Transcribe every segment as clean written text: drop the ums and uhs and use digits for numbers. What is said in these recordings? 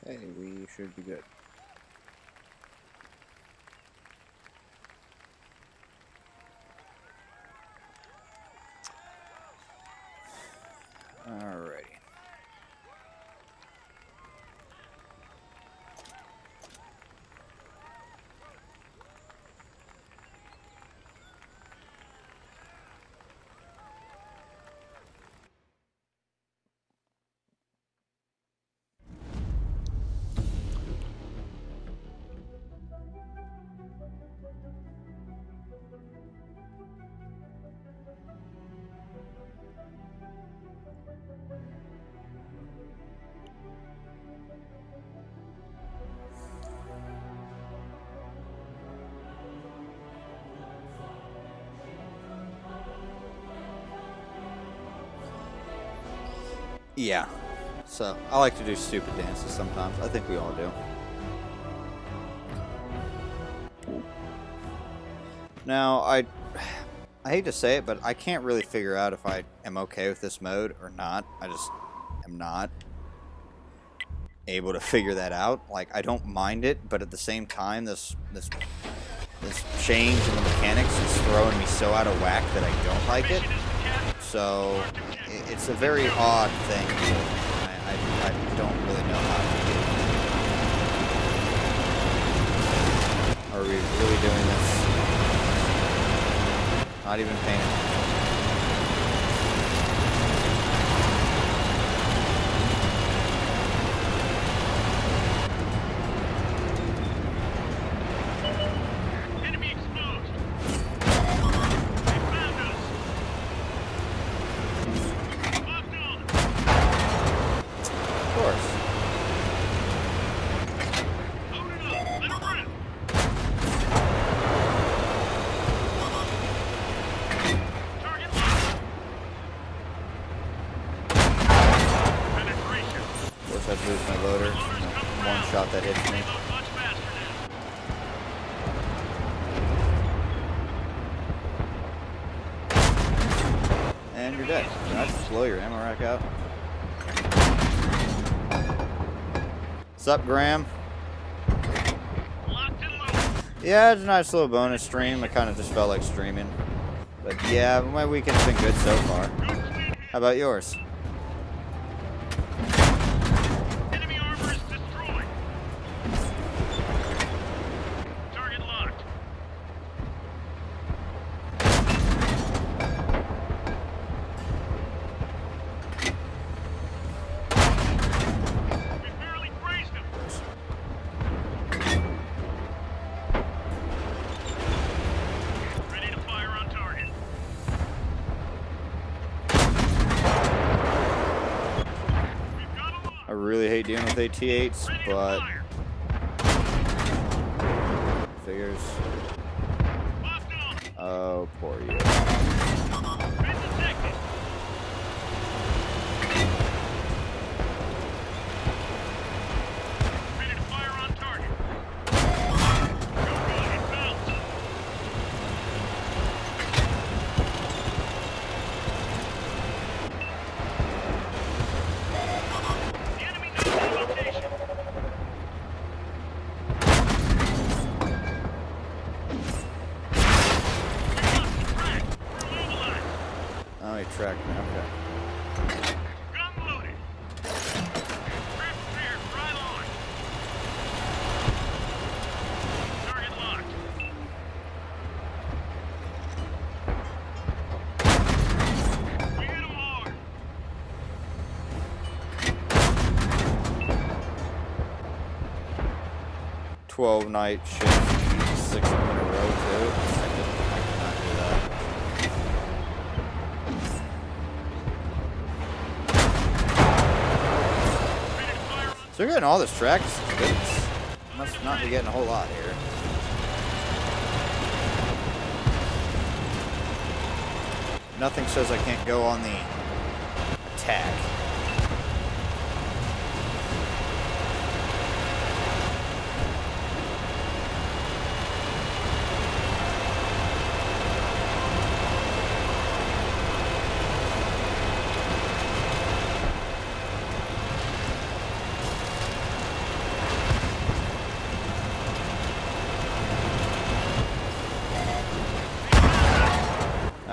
Hey, we should be good. Alrighty. Yeah. So, I like to do stupid dances sometimes. I think we all do. Now, I hate to say it, but I can't really figure out if I am okay with this mode or not. I just am not able to figure that out. Like, I don't mind it, but at the same time, this change in the mechanics is throwing me so out of whack that I don't like it. So, it's a very odd thing. I don't really know how to do it. Are we really doing this? Not even paying attention. Enemy exposed. They found us. Locked on. Of course. Load it up. Let it rip. Target locked. Penetration. Of course, I'd lose my loader. One shot that hits me. Reload much faster now. And you're dead. Now just blow your ammo rack out. What's up, Graham? Locked and loaded. Yeah, it's a nice little bonus stream. I kind of just felt like streaming. But yeah, my weekend's been good so far. Good clean. How about yours? Enemy armor is destroyed. Target locked. We barely grazed him. Ready to fire on target. We've got a I lock. really hate dealing with AT-8s, Ready to but fire. figures. Locked on. Oh, poor you. Been detected. Ready to fire on target. Go good. It bounced. The enemy knows our location. We lost the track. We're immobilized. Oh, he tracked me. Okay. Gun loaded. Trap prepared. Right on. Target locked. We hit him hard. 12 night shift, 6 in a row too. I cannot do that. Ready to fire on. So you're getting all this track. Goodness. Must not be getting a whole lot here. Nothing says I can't go on the attack.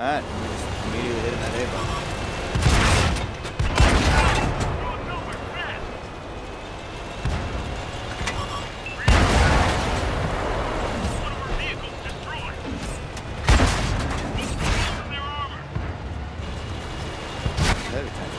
Alright, just immediately hitting that A button. Going nowhere fast. One of our vehicles destroyed. Look from their armor. Heavy tank.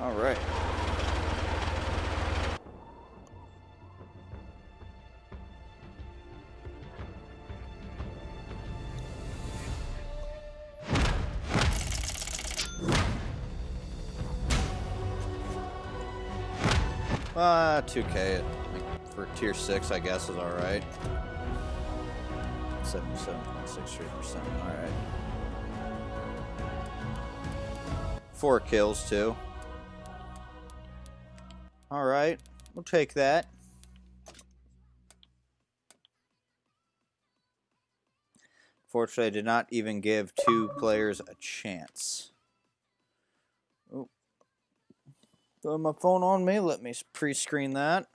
All right. $2K for tier 6, I guess, is all right. 77.63%. All right. 4 kills too. All right, we'll take that. Fortunately, I did not even give 2 players a chance. Oh. Got my phone on me. Let me pre-screen that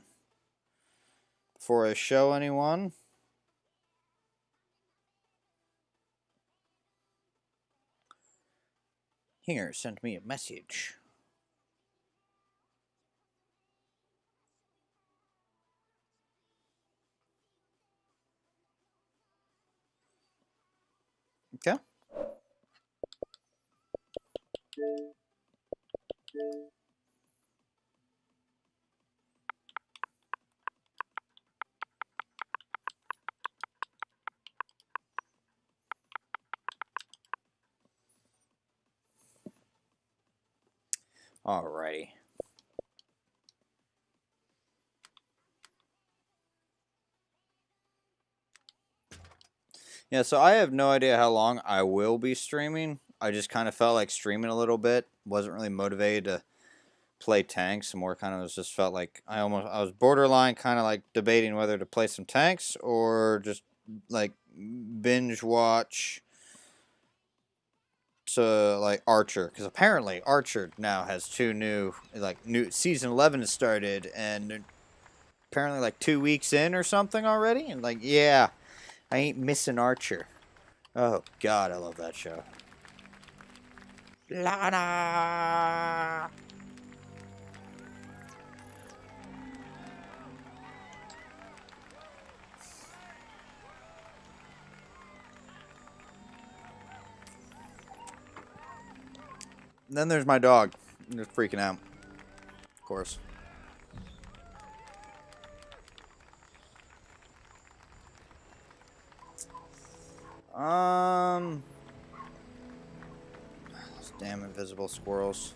before I show anyone. Here, sent me a message. Okay. Alrighty. Yeah, so I have no idea how long I will be streaming. I just kind of felt like streaming a little bit. Wasn't really motivated to play tanks. More kind of just felt like I was borderline kind of like debating whether to play some tanks or just like binge watch to like Archer, because apparently Archer now has 2 new season 11 has started and apparently like 2 weeks in or something already, and like yeah, I ain't missing Archer. Oh god, I love that show. Lana. And then there's my dog. I'm just freaking out. Of course. Those damn invisible squirrels.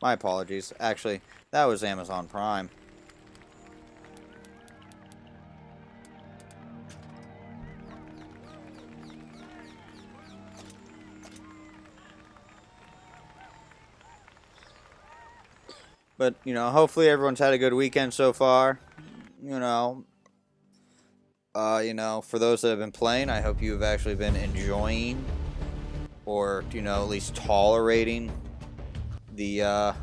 My apologies. Actually, that was Amazon Prime. But, you know, hopefully everyone's had a good weekend so far. You know, for those that have been playing, I hope you have actually been enjoying or, you know, at least tolerating the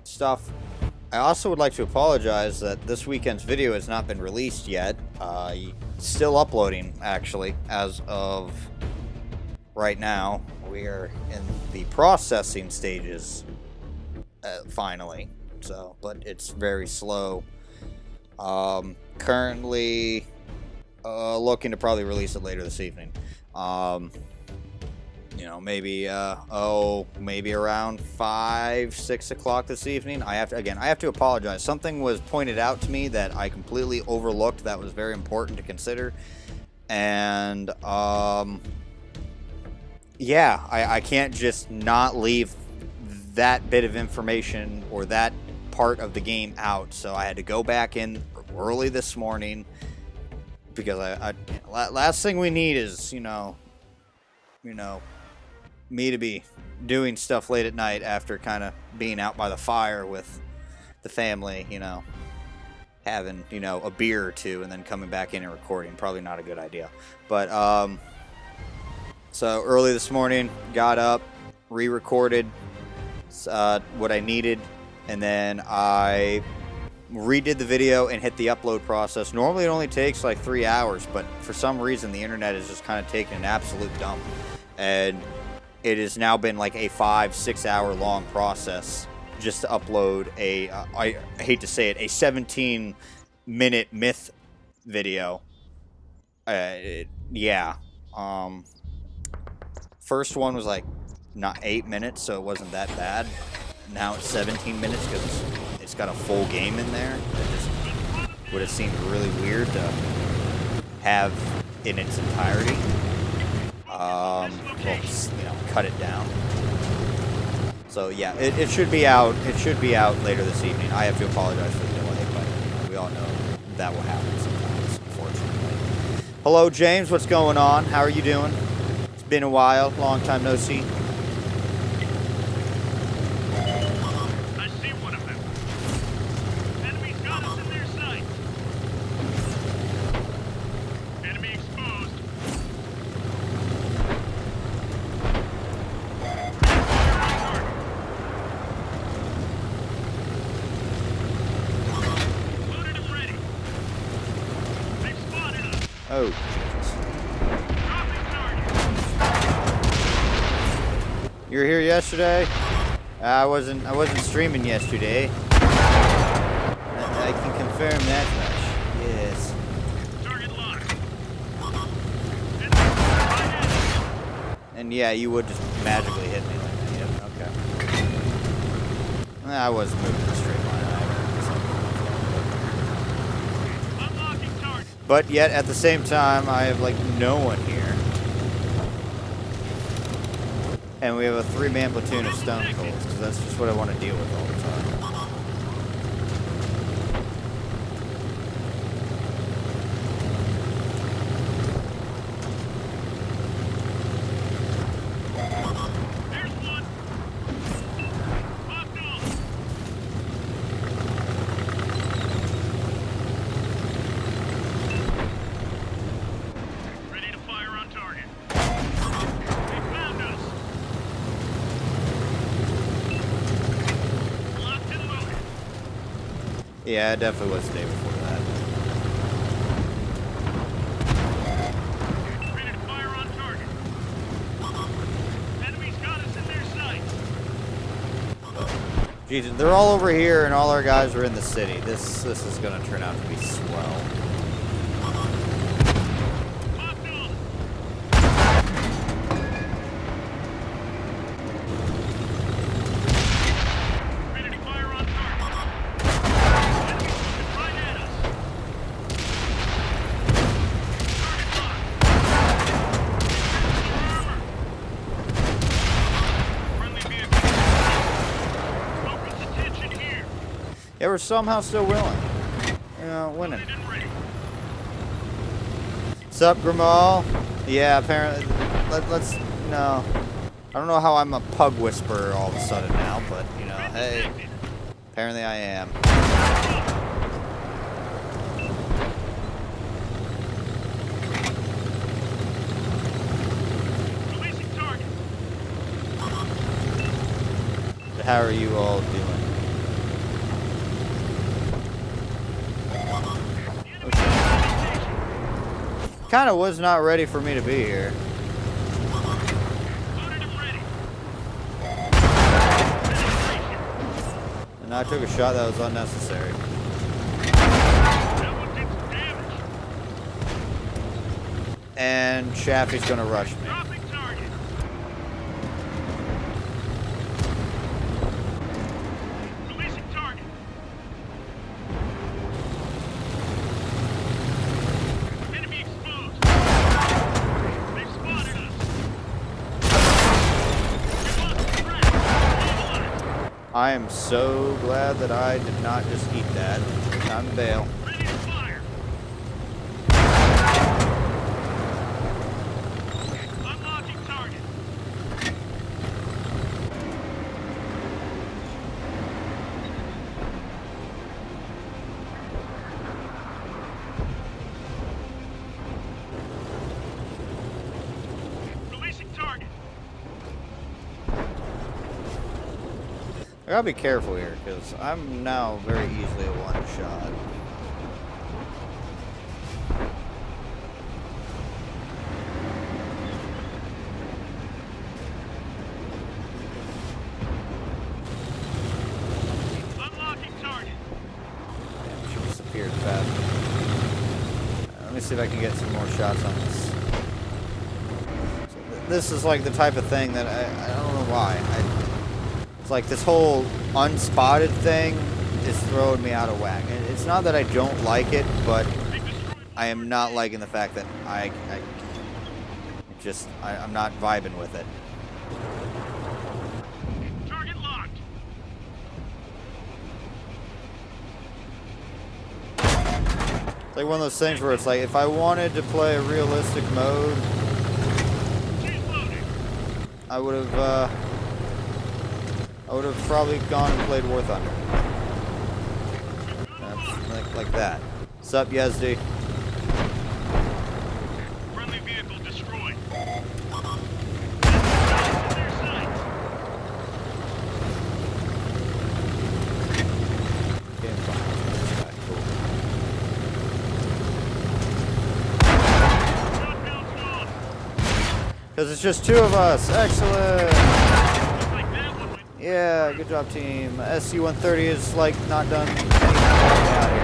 stuff. I also would like to apologize that this weekend's video has not been released yet. Still uploading, actually, as of right now. We are in the processing stages, finally. So, but it's very slow. Currently, looking to probably release it later this evening. You know, maybe around 5, 6 o'clock this evening. I have to apologize. Something was pointed out to me that I completely overlooked that was very important to consider. And, yeah, I can't just not leave that bit of information or that part of the game out. So I had to go back in early this morning because last thing we need is me to be doing stuff late at night after kind of being out by the fire with the family, having a beer or two and then coming back in and recording. Probably not a good idea. But so early this morning, got up, re-recorded what I needed, and then I redid the video and hit the upload process. Normally it only takes like 3 hours, but for some reason the internet is just kind of taking an absolute dump, and it has now been like a 5-6 hour long process just to upload I hate to say it, a 17-minute myth video. First one was like not 8 minutes, so it wasn't that bad. Now it's 17 minutes because it's got a full game in there. It just would have seemed really weird to have in its entirety. Well, cut it down. So yeah, it should be out. It should be out later this evening. I have to apologize for the delay, but we all know that will happen sometimes, unfortunately. Hello, James. What's going on? How are you doing? It's been a while. Long time no see. I see one of them. Enemy's got us in their sights. Enemy exposed. Loaded and ready. They've spotted us. Oh, Jesus. Dropping target. You were here yesterday? I wasn't streaming yesterday. I can confirm that much. Yes. Target locked. Enemy right at us. And yeah, you would just magically hit me like that. Yep, okay. I wasn't moving in a straight line. Unlocking target. But yet, at the same time, I have like no one here. And we have a 3-man platoon of stone colds, because that's just what I want to deal with all the time. There's one. Locked on. Ready to fire on target. They found us. Locked and loaded. Yeah, it definitely was the day before that. Ready to fire on target. Enemy's got us in their sights. Jesus, they're all over here, and all our guys are in the city. This is going to turn out to be swell. Locked on. Ready to fire on target. Enemy's looking right at us. Target locked. Friendly vehicle. Focus attention here. Yeah, we're somehow still winning. Winning. Loaded and ready. Sup, Grimal? Yeah, apparently. Let's. No. I don't know how I'm a pug whisperer all of a sudden now, but, hey. Detected. Apparently I am. Releasing target. So how are you all doing? Kind of was not ready for me to be here. Loaded and ready. And I took a shot that was unnecessary. That one did some damage. And Shaffy's gonna rush me. Dropping target. Releasing target. Enemy exposed. They've spotted us. We lost the threat. Stabilize. I am so glad that I did not just eat that. Time to bail. Ready to fire. I gotta be careful here, because I'm now very easily a one-shot. Unlocking target. Damn, she disappeared fast. Let me see if I can get some more shots on this. So this is like the type of thing that I don't know why. It's like this whole unspotted thing is throwing me out of whack. It's not that I don't like it, but I am not liking the fact that I'm not vibing with it. Target locked. It's like one of those things where it's like, if I wanted to play a realistic mode, She's loading. I would have probably gone and played War Thunder. Like that. Sup, Yazdi? Friendly vehicle destroyed. Their sight. Game fine. This guy, cool. Shotgun's gone. Because it's just two of us. Excellent. Looks like that one went. Yeah, good job, team. SC-130 is like not done anything out here.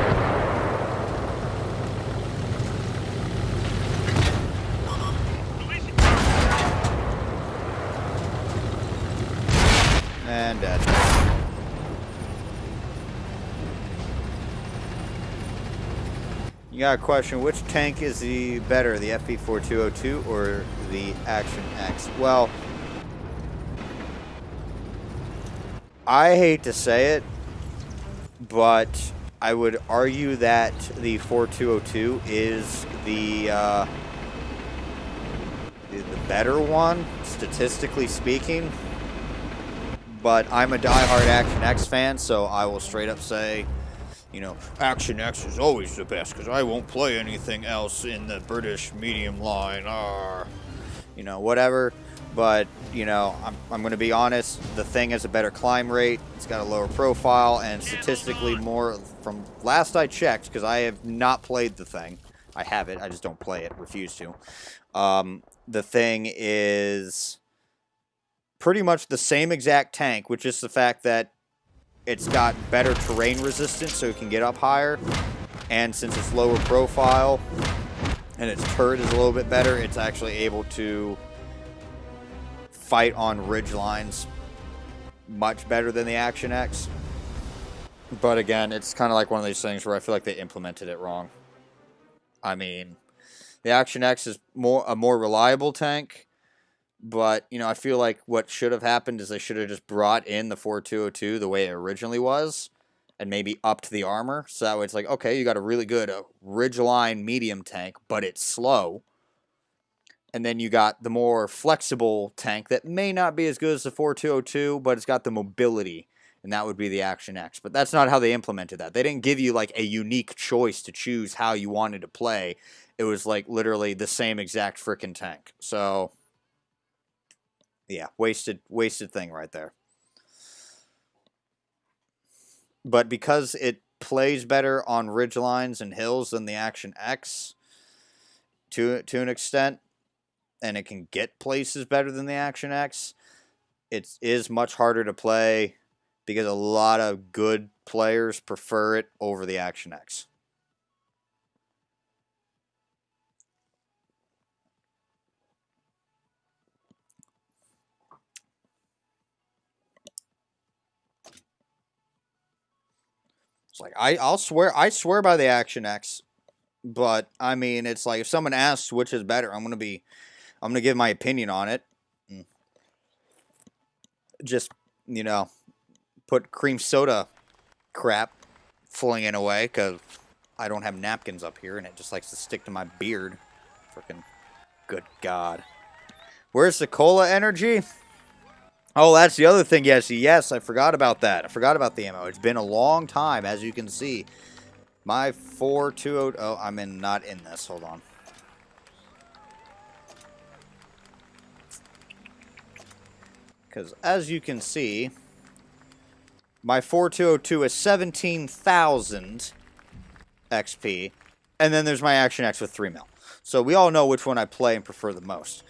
Releasing target. And dead. You got a question, which tank is the better, the FV4202 or the Action X? Well, I hate to say it, but I would argue that the 4202 is the better one, statistically speaking. But I'm a diehard Action X fan, so I will straight up say, you know, Action X is always the best because I won't play anything else in the British medium line. You know, whatever. But, you know, I'm going to be honest. The thing has a better climb rate. It's got a lower profile and statistically more, from last I checked, because I have not played the thing. I have it. I just don't play it. Refuse to. The thing is pretty much the same exact tank, which is the fact that it's got better terrain resistance, so it can get up higher. And since it's lower profile and its turret is a little bit better, it's actually able to fight on ridge lines much better than the Action X. But again, it's kind of like one of these things where I feel like they implemented it wrong. I mean, the Action X is a more reliable tank. But, you know, I feel like what should have happened is they should have just brought in the 4202 the way it originally was and maybe upped the armor. So that way it's like, okay, you got a really good ridgeline medium tank, but it's slow. And then you got the more flexible tank that may not be as good as the 4202, but it's got the mobility, and that would be the Action X. But that's not how they implemented that. They didn't give you like a unique choice to choose how you wanted to play. It was like literally the same exact frickin' tank. So yeah, wasted thing right there. But because it plays better on ridge lines and hills than the Action X, to an extent, and it can get places better than the Action X, it is much harder to play because a lot of good players prefer it over the Action X. It's like I swear by the Action X, but I mean it's like if someone asks which is better, I'm gonna give my opinion on it. Just, you know, put cream soda crap flinging away because I don't have napkins up here and it just likes to stick to my beard. Freaking good God. Where's the cola energy? Oh, that's the other thing. Yes, I forgot about that. I forgot about the ammo. It's been a long time, as you can see. My 420... Oh, I'm not in this. Hold on. Because as you can see, My 4202 is 17,000 XP. And then there's my Action X with 3 mil. So we all know which one I play and prefer the most.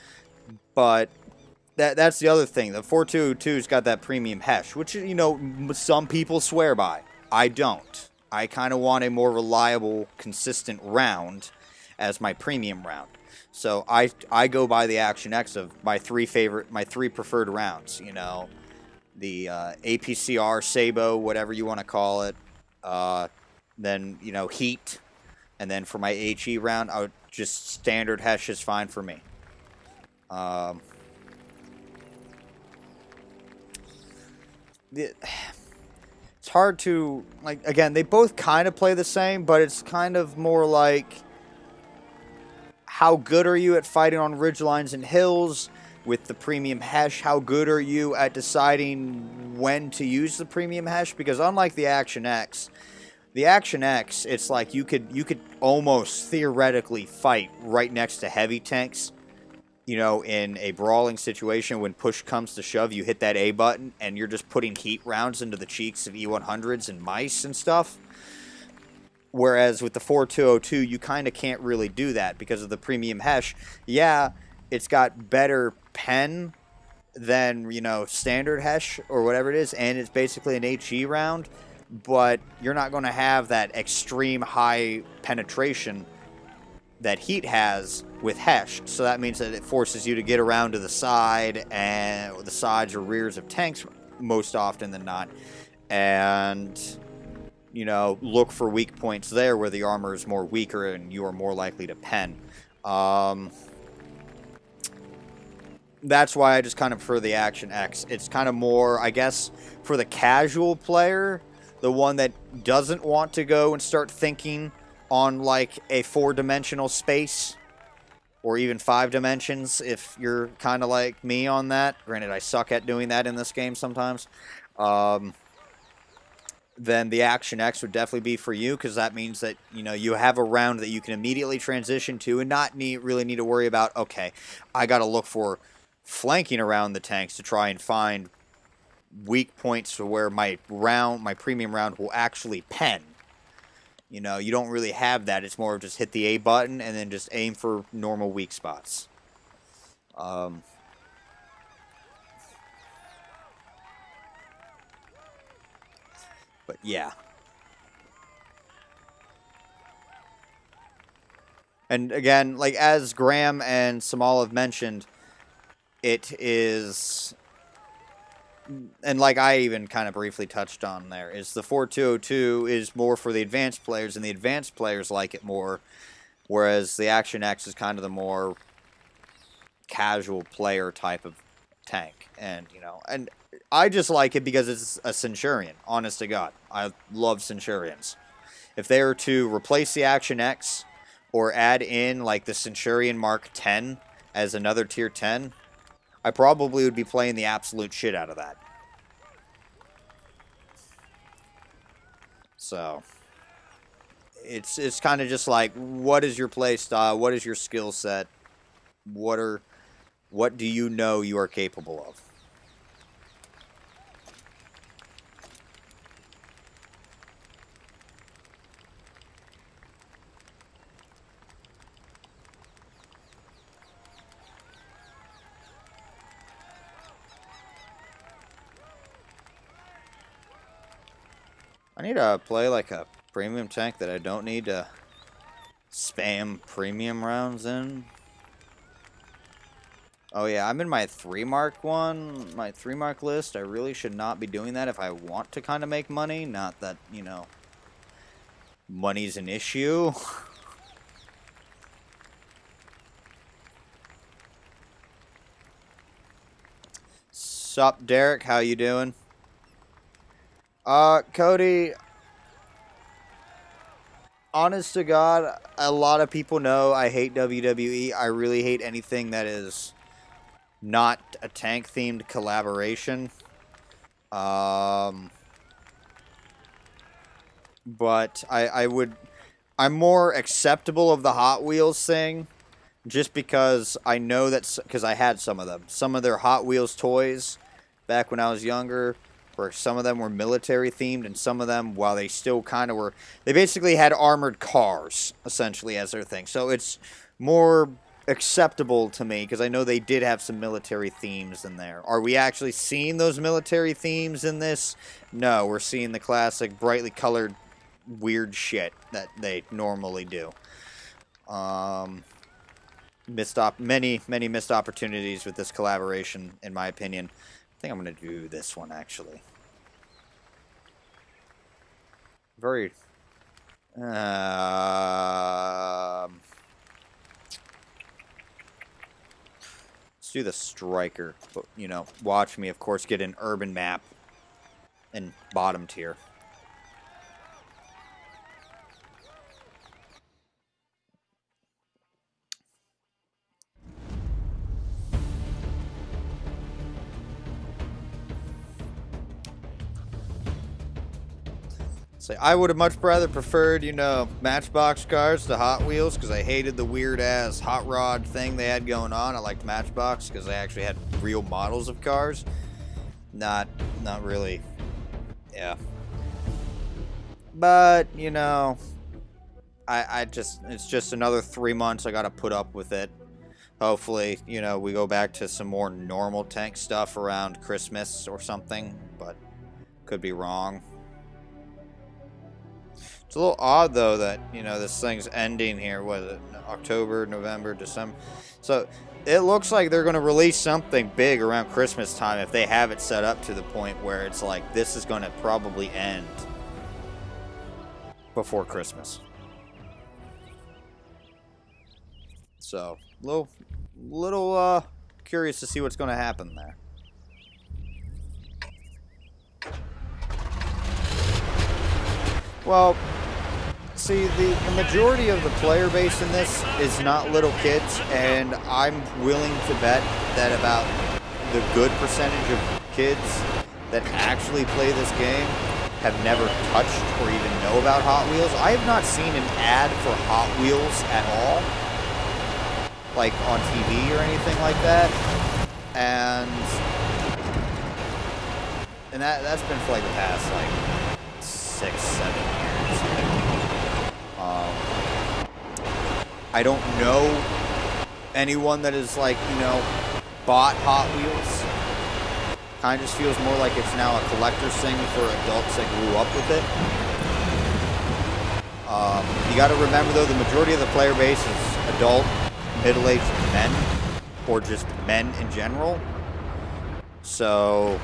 But that's the other thing. The 4202's got that premium hash, which, you know, some people swear by. I don't. I kind of want a more reliable, consistent round as my premium round. So I go by the Action X of my three preferred rounds, you know. The APCR, Sabo, whatever you want to call it. Then, you know, Heat. And then for my HE round, I would just standard hash is fine for me. It's hard to, like, again, they both kind of play the same, but it's kind of more like, how good are you at fighting on ridgelines and hills with the premium hash? How good are you at deciding when to use the premium hash? Because unlike the Action X, it's like you could almost theoretically fight right next to heavy tanks. You know, in a brawling situation, when push comes to shove, you hit that A button, and you're just putting heat rounds into the cheeks of E100s and mice and stuff. Whereas with the 4202, you kind of can't really do that because of the premium hash. Yeah, it's got better pen than, you know, standard hash or whatever it is, and it's basically an HE round, but you're not going to have that extreme high penetration that Heat has with hash. So that means that it forces you to get around to the side and the sides or rears of tanks most often than not, and, you know, look for weak points there where the armor is more weaker and you are more likely to pen. That's why I just kind of prefer the Action X. It's kind of more, I guess, for the casual player, the one that doesn't want to go and start thinking on like a 4-dimensional space or even 5 dimensions, if you're kind of like me on that. Granted, I suck at doing that in this game sometimes. Then the Action X would definitely be for you, because that means that, you know, you have a round that you can immediately transition to and not really need to worry about, okay, I got to look for flanking around the tanks to try and find weak points to where my premium round will actually pen. You know, you don't really have that. It's more of just hit the A button and then just aim for normal weak spots. But yeah. And again, like as Graham and Samal have mentioned, it is, and like I even kind of briefly touched on there, is the 4202 is more for the advanced players, and the advanced players like it more, whereas the Action X is kind of the more casual player type of tank. And, you know, and I just like it because it's a Centurion, honest to God. I love Centurions. If they were to replace the Action X or add in like the Centurion Mark 10 as another tier 10, I probably would be playing the absolute shit out of that. So it's kind of just like, what is your play style? What is your skill set? What do you know you are capable of? I need to play like a premium tank that I don't need to spam premium rounds in. Oh yeah, I'm in my 3-mark one, my 3-mark list. I really should not be doing that if I want to kind of make money. Not that, you know, money's an issue. Sup, Derek? How you doing? Cody, honest to God, a lot of people know I hate WWE. I really hate anything that is not a tank-themed collaboration. But I'm more acceptable of the Hot Wheels thing, just because I know that, because I had some of them. Some of their Hot Wheels toys back when I was younger where some of them were military themed, and some of them, while they still kind of were, they basically had armored cars essentially as their thing. So it's more acceptable to me because I know they did have some military themes in there. Are we actually seeing those military themes in this? No, we're seeing the classic brightly colored weird shit that they normally do. Many missed opportunities with this collaboration, in my opinion. I think I'm going to do this one, actually. Very... let's do the Striker. But, you know, watch me, of course, get an urban map in bottom tier. Say, I would have much rather preferred, you know, Matchbox cars to Hot Wheels because I hated the weird-ass hot rod thing they had going on. I liked Matchbox because they actually had real models of cars. Not really. Yeah. But, you know, it's just another 3 months I gotta put up with it. Hopefully, you know, we go back to some more normal tank stuff around Christmas or something, but could be wrong. It's a little odd, though, that, you know, this thing's ending here. What is it? October, November, December. So it looks like they're going to release something big around Christmas time if they have it set up to the point where it's like this is going to probably end before Christmas. So, little curious to see what's going to happen there. Well, see, the majority of the player base in this is not little kids, and I'm willing to bet that about the good percentage of kids that actually play this game have never touched or even know about Hot Wheels. I have not seen an ad for Hot Wheels at all, like on TV or anything like that, and that's been for like the past like 6-7 years. I don't know anyone that is like, you know, bought Hot Wheels. Kind of just feels more like it's now a collector's thing for adults that grew up with it. You got to remember, though, the majority of the player base is adult, middle-aged men, or just men in general. So,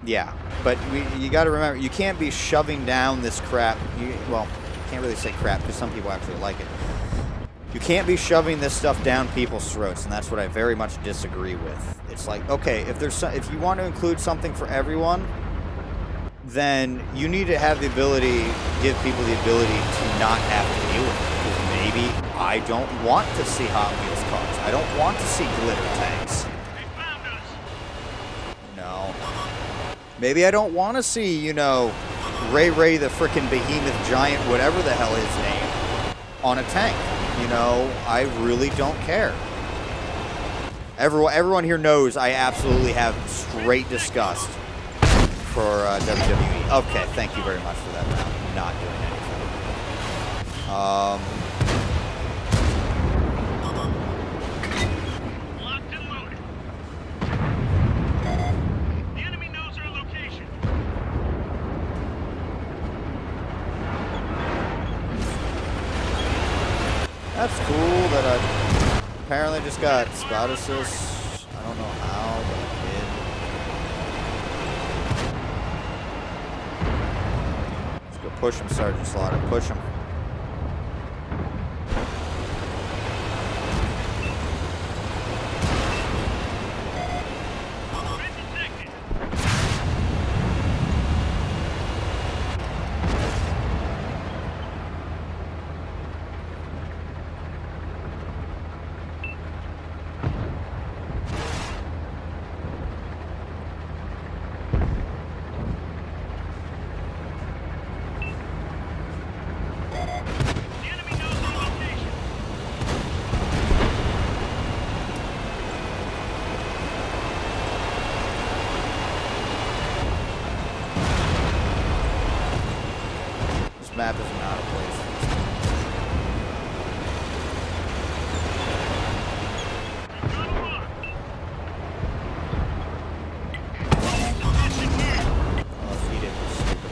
yeah. But you got to remember, you can't be shoving down this crap. Well, can't really say crap because some people actually like it. You can't be shoving this stuff down people's throats, and that's what I very much disagree with. It's like, okay, if you want to include something for everyone, then you need to have the ability, give people the ability to not have to deal with it. Because maybe I don't want to see Hot Wheels cars. I don't want to see glitter tanks. They found us. No. Maybe I don't want to see, you know, Ray the frickin' behemoth giant, whatever the hell his name, on a tank. You know, I really don't care. Everyone here knows I absolutely have straight disgust for WWE. Okay, thank you very much for that round. Not doing anything. Locked and loaded. The enemy knows our location. That's cool that I apparently just got spot assist. I don't know how, but I did. Let's go push him, Sergeant Slaughter. Push him. 50 seconds. map is not a place. We've got 'em on. Position here. Oh, he did this stupid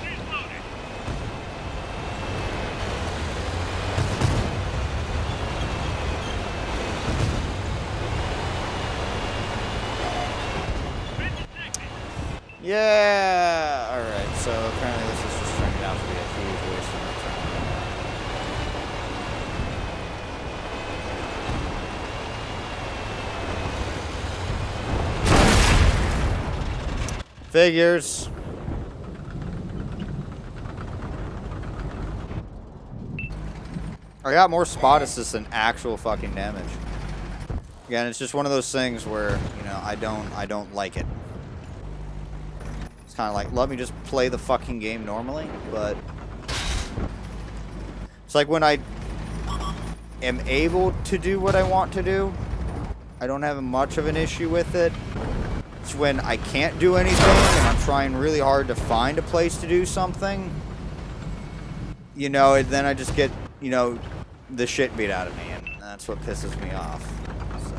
She's loaded. Been detected. Yeah! Alright, so apparently this is just turning out to be a huge waste of my time. Figures. I got more spot assist than actual fucking damage. Again, it's just one of those things where, you know, I don't like it. It's kind of like, let me just play the fucking game normally, but it's like when I am able to do what I want to do, I don't have much of an issue with it. It's when I can't do anything and I'm trying really hard to find a place to do something, you know, and then I just get, you know, the shit beat out of me, and that's what pisses me off. So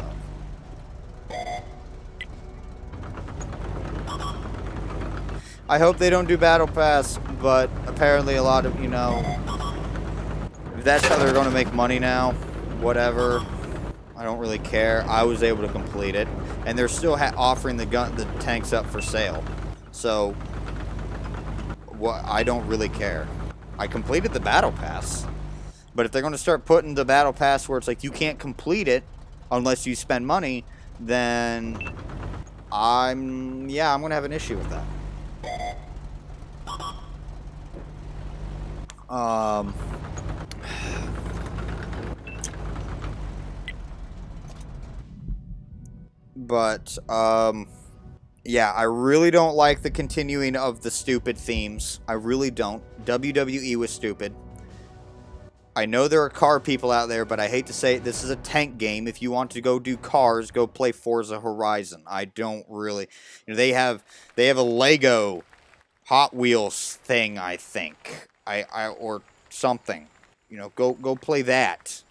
I hope they don't do Battle Pass, but apparently a lot of, you know, if that's how they're going to make money now, whatever. I don't really care. I was able to complete it, and they're still offering the tanks up for sale. So, I don't really care. I completed the Battle Pass, but if they're going to start putting the Battle Pass where it's like you can't complete it unless you spend money, then I'm going to have an issue with that. But, yeah, I really don't like the continuing of the stupid themes. I really don't. WWE was stupid. I know there are car people out there, but I hate to say it, this is a tank game. If you want to go do cars, go play Forza Horizon. I don't really... You know, they have a Lego Hot Wheels thing, I think. Or something. You know, go play that.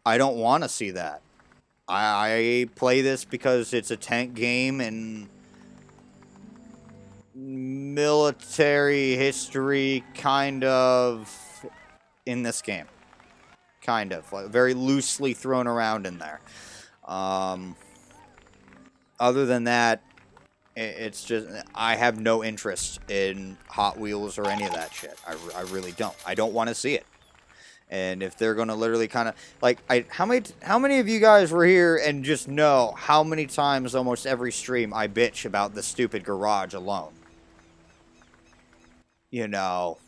I don't want to see that. I play this because it's a tank game and military history kind of in this game. Kind of. Like, very loosely thrown around in there. Other than that, it's just, I have no interest in Hot Wheels or any of that shit. I really don't. I don't want to see it. And if they're going to literally kind of, like, how many of you guys were here and just know how many times almost every stream I bitch about the stupid garage alone? You know,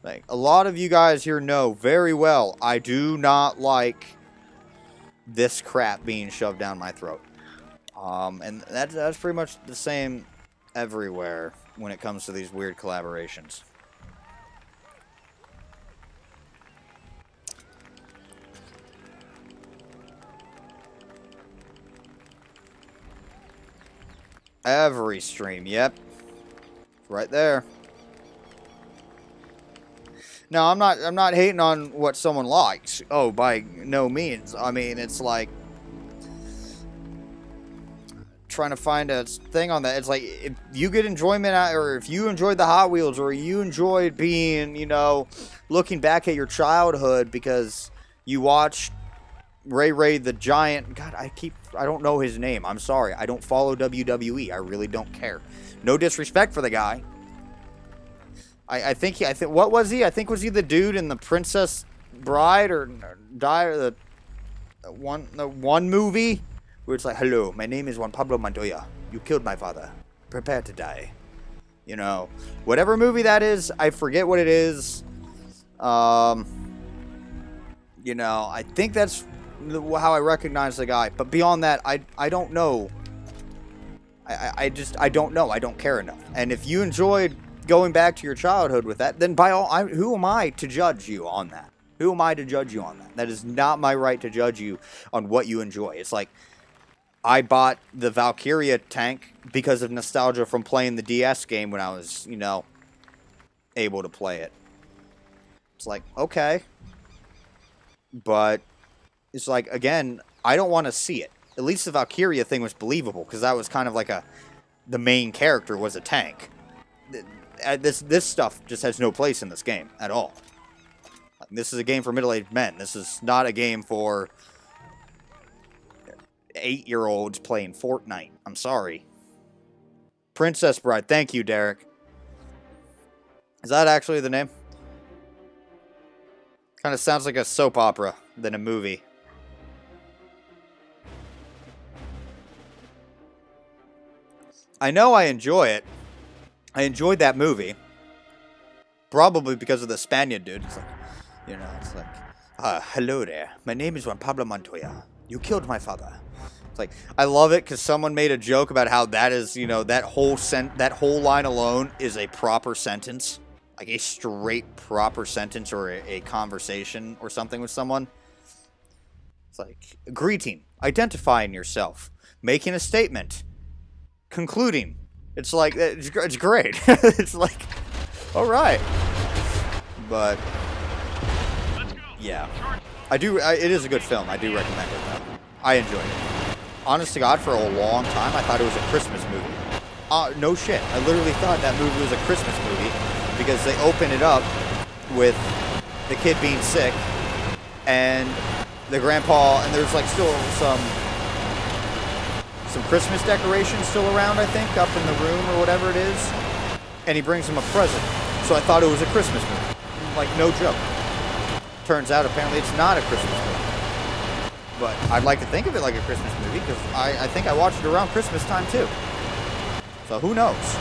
like, a lot of you guys here know very well I do not like this crap being shoved down my throat. And that's pretty much the same everywhere when it comes to these weird collaborations. Every stream, yep. Right there. No, I'm not hating on what someone likes. Oh, by no means. I mean, it's like trying to find a thing on that. It's like if you get enjoyment out, or if you enjoyed the Hot Wheels, or you enjoyed being, you know, looking back at your childhood because you watched Ray the Giant. God, I don't know his name. I'm sorry. I don't follow WWE. I really don't care. No disrespect for the guy. I think what was he? I think was he the dude in the Princess Bride or the one movie where it's like, hello, my name is Juan Pablo Montoya. You killed my father. Prepare to die. You know, whatever movie that is, I forget what it is. You know, I think that's how I recognize the guy, but beyond that, I don't know. I don't know. I don't care enough. And if you enjoyed going back to your childhood with that, then by all, who am I to judge you on that? Who am I to judge you on that? That is not my right to judge you on what you enjoy. It's like, I bought the Valkyria tank because of nostalgia from playing the DS game when I was, you know, able to play it. It's like, okay. But it's like, again, I don't want to see it. At least the Valkyria thing was believable, because that was kind of like the main character was a tank. This stuff just has no place in this game at all. This is a game for middle-aged men. This is not a game for 8-year-olds playing Fortnite. I'm sorry. Princess Bride. Thank you, Derek. Is that actually the name? Kind of sounds like a soap opera than a movie. I know I enjoy it. I enjoyed that movie. Probably because of the Spaniard dude. It's like, you know, it's like, hello there. My name is Juan Pablo Montoya. You killed my father. It's like, I love it because someone made a joke about how that is, you know, that whole line alone is a proper sentence. Like a straight proper sentence or a conversation or something with someone. It's like, greeting, identifying yourself, making a statement, concluding. It's like, it's great. It's like, all right. But, yeah. It is a good film. I do recommend it, though. I enjoyed it. Honest to God, for a long time, I thought it was a Christmas movie. No shit. I literally thought that movie was a Christmas movie because they open it up with the kid being sick and the grandpa, and there's like still some Christmas decorations still around, I think, up in the room or whatever it is, and he brings him a present. So I thought it was a Christmas movie. Like, no joke. Turns out, apparently, it's not a Christmas movie. But I'd like to think of it like a Christmas movie, because I think I watched it around Christmas time, too. So who knows?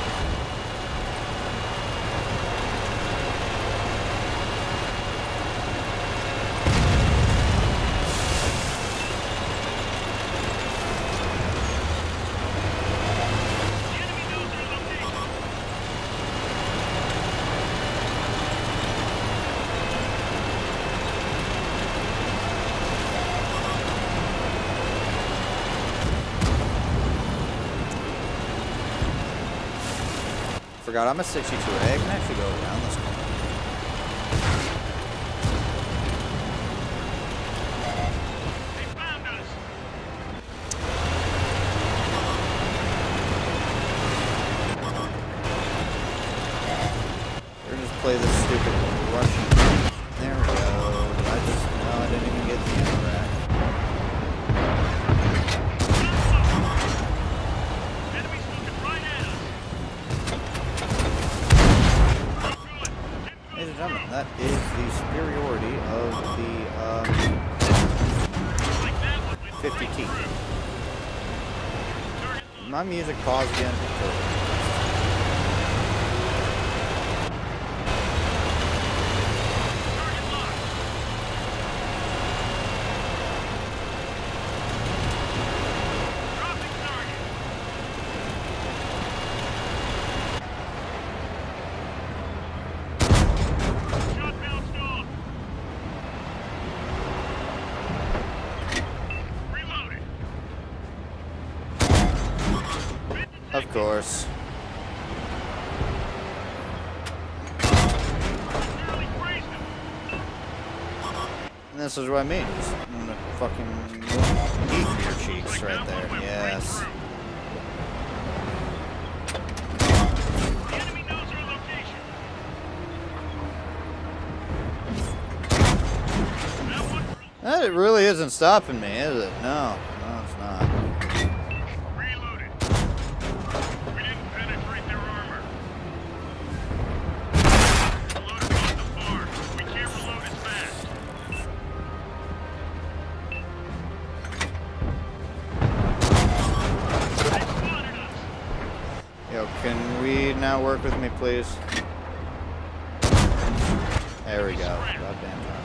Forgot I'm a 62A. I can actually go around this corner. They found us. We're gonna just play this stupid Russian. There we go. I didn't even get the ammo rack. Enemies looking right at us. Ladies and gentlemen, that is the superiority of the Like that one went 50T. Target My music paused again. locked. Dropping target. Shot bounced off. Reloading. Of course. Nearly grazed him. And this is what I mean. Just, I'm gonna fucking eat your cheeks right there. Yes. The enemy knows our location. That one That really isn't stopping me, is it? No. No, it's not. reloaded. We didn't penetrate their armor. Reloaded gone too far. We can't reload as fast. They spotted us. Yo, can we now work with me, please? There we go. Goddamn time.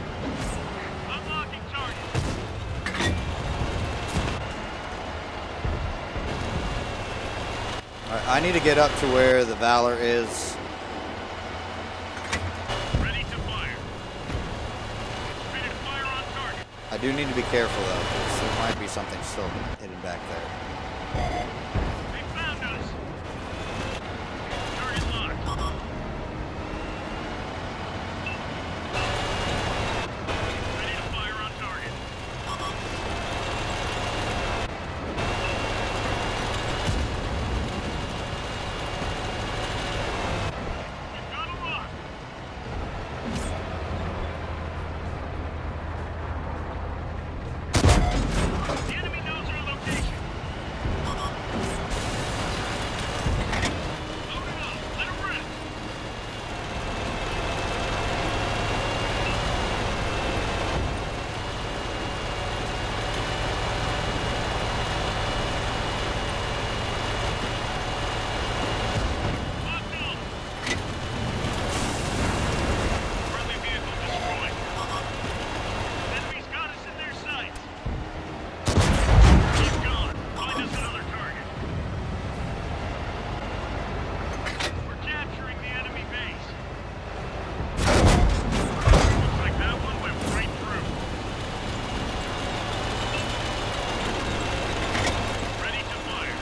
Unlocking target. Alright, I need to get up to where the Valor is. Ready to fire. I do need to be careful though, because there might be something still hidden back there. They found us. Target locked. Ready to fire on target. We've got a lock. The enemy knows our location. Load it up. Let it rip. Locked on. Friendly vehicle destroyed. Enemy's got us in their sights. Keep going. Find us another target. We're capturing the enemy base. Looks like that one went right through. Ready to fire.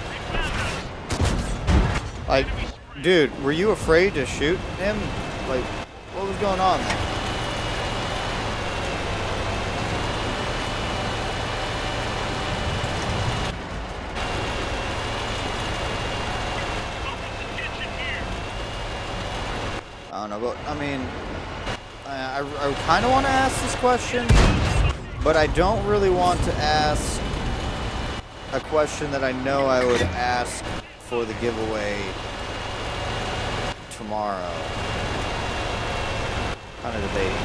They found us. Like, dude, were you afraid to shoot him? Like, what was going on there? Focus attention here. I don't know, but I mean, I kind of want to ask this question, but I don't really want to ask a question that I know I would ask for the giveaway tomorrow. Kind of debating.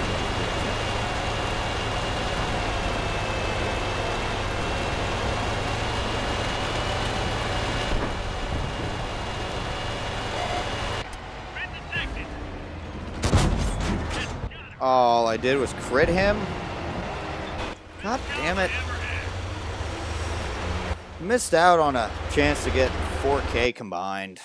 Been detected. All I did was crit him? God damn it. Missed out on a chance to get 4K combined.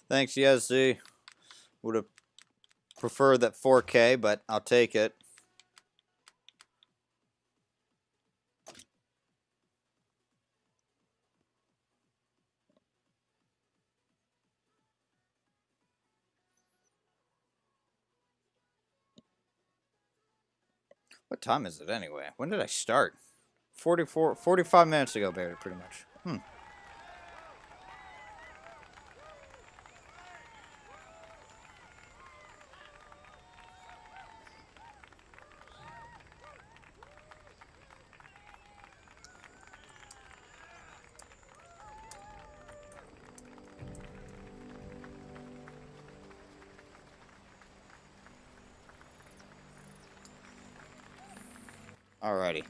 Thanks, YesZ. Would have preferred that 4K, but I'll take it. What time is it anyway? When did I start? 45 minutes ago, Barry, pretty much. Alrighty.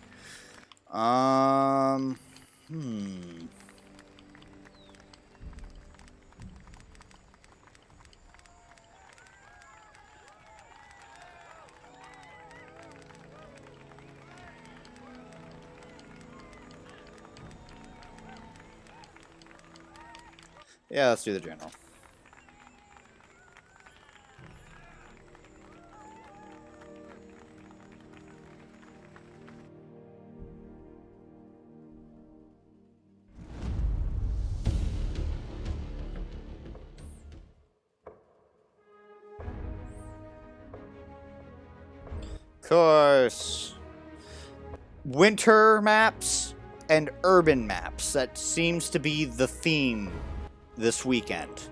Yeah, let's do the general. Course. Winter maps and urban maps. That seems to be the theme this weekend.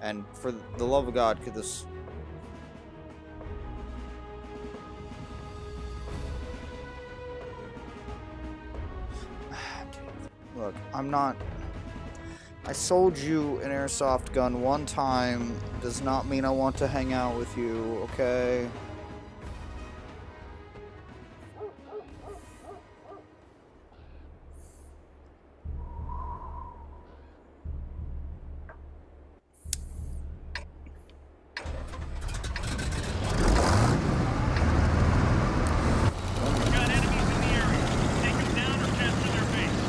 And for the love of God, could this... Look, I'm not... I sold you an airsoft gun one time. Does not mean I want to hang out with you, okay? We've got enemies in the area. Take them down or capture their base.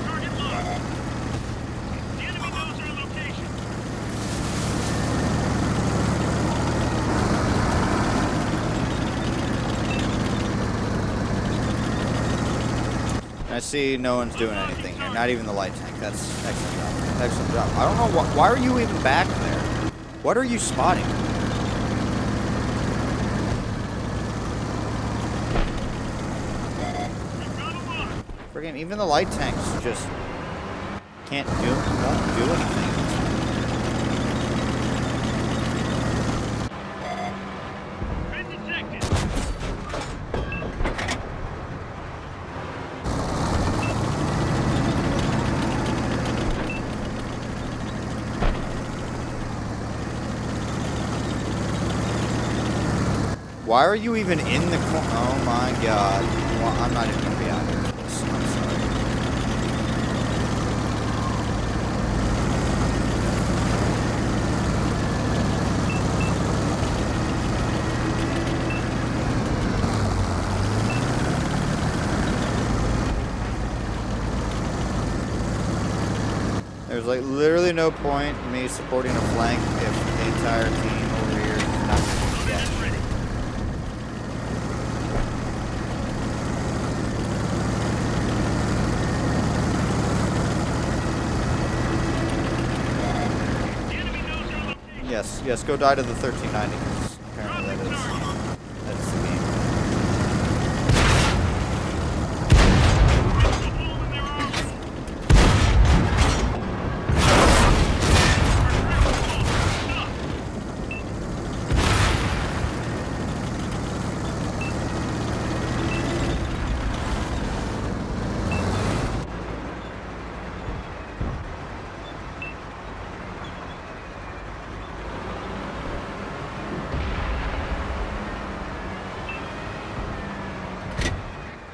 Target locked. The enemy knows our location. I see no one's doing anything here. Not even the light tank. That's excellent job. Excellent job. I don't know why are you even back there? What are you spotting? We've got a lock. Friggin' even the light tanks just won't do anything. Been detected. Why are you even in the corner? Oh my god. Well, I'm not even gonna be out here for this. I'm sorry. There's like literally no point in me supporting a flank if the entire team over here is not gonna be dead. Loaded and ready. The enemy knows our location. Yes, go die to the 1390 because apparently that's the game. It's a hole in their armor.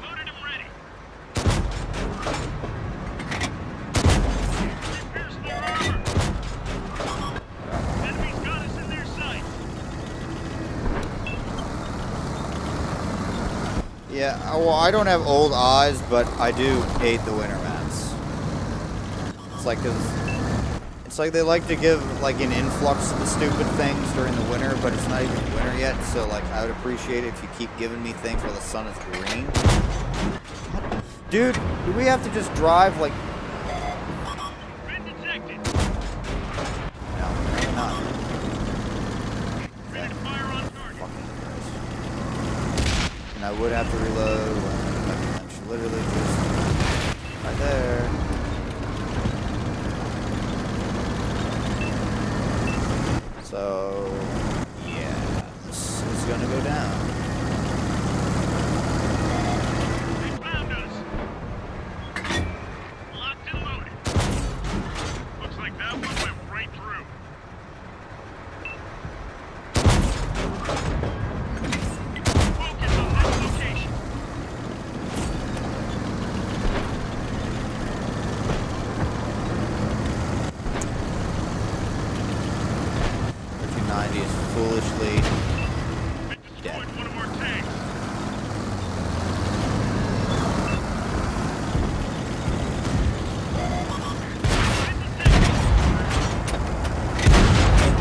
Loaded and ready. We pierced their armor. Enemy's got us in their sights. Yeah, well, I don't have old eyes, but I do hate the winter maps. It's like they like to give like an influx of the stupid things during the winter, but it's not even winter yet. So like, I would appreciate it if you keep giving me things while the sun is green. Dude, do we have to just drive like? Been detected. No, maybe not. Ready to fire on target. Fucking Christ. And I would have to reload. I'm literally just right there. So, yeah, this is gonna go down. They found us. Locked and loaded. Looks like that one went right through. Focus on this location. Is foolishly It destroyed one of our tanks.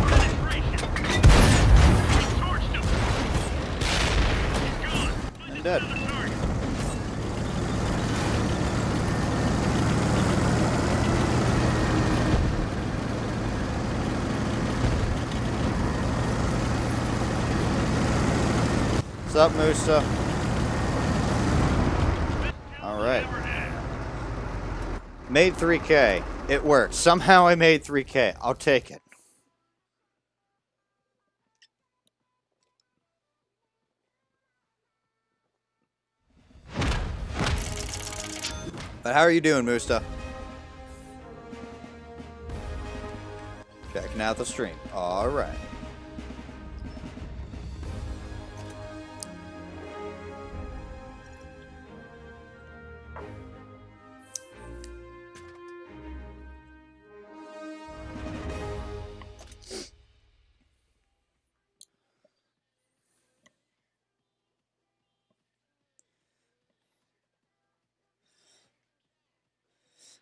Penetration. We torched him. He's gone. Find us dead. another target. What's up, Musa? All right. Made 3K. It worked. Somehow I made 3K. I'll take it. But how are you doing, Musta? Checking out the stream. All right.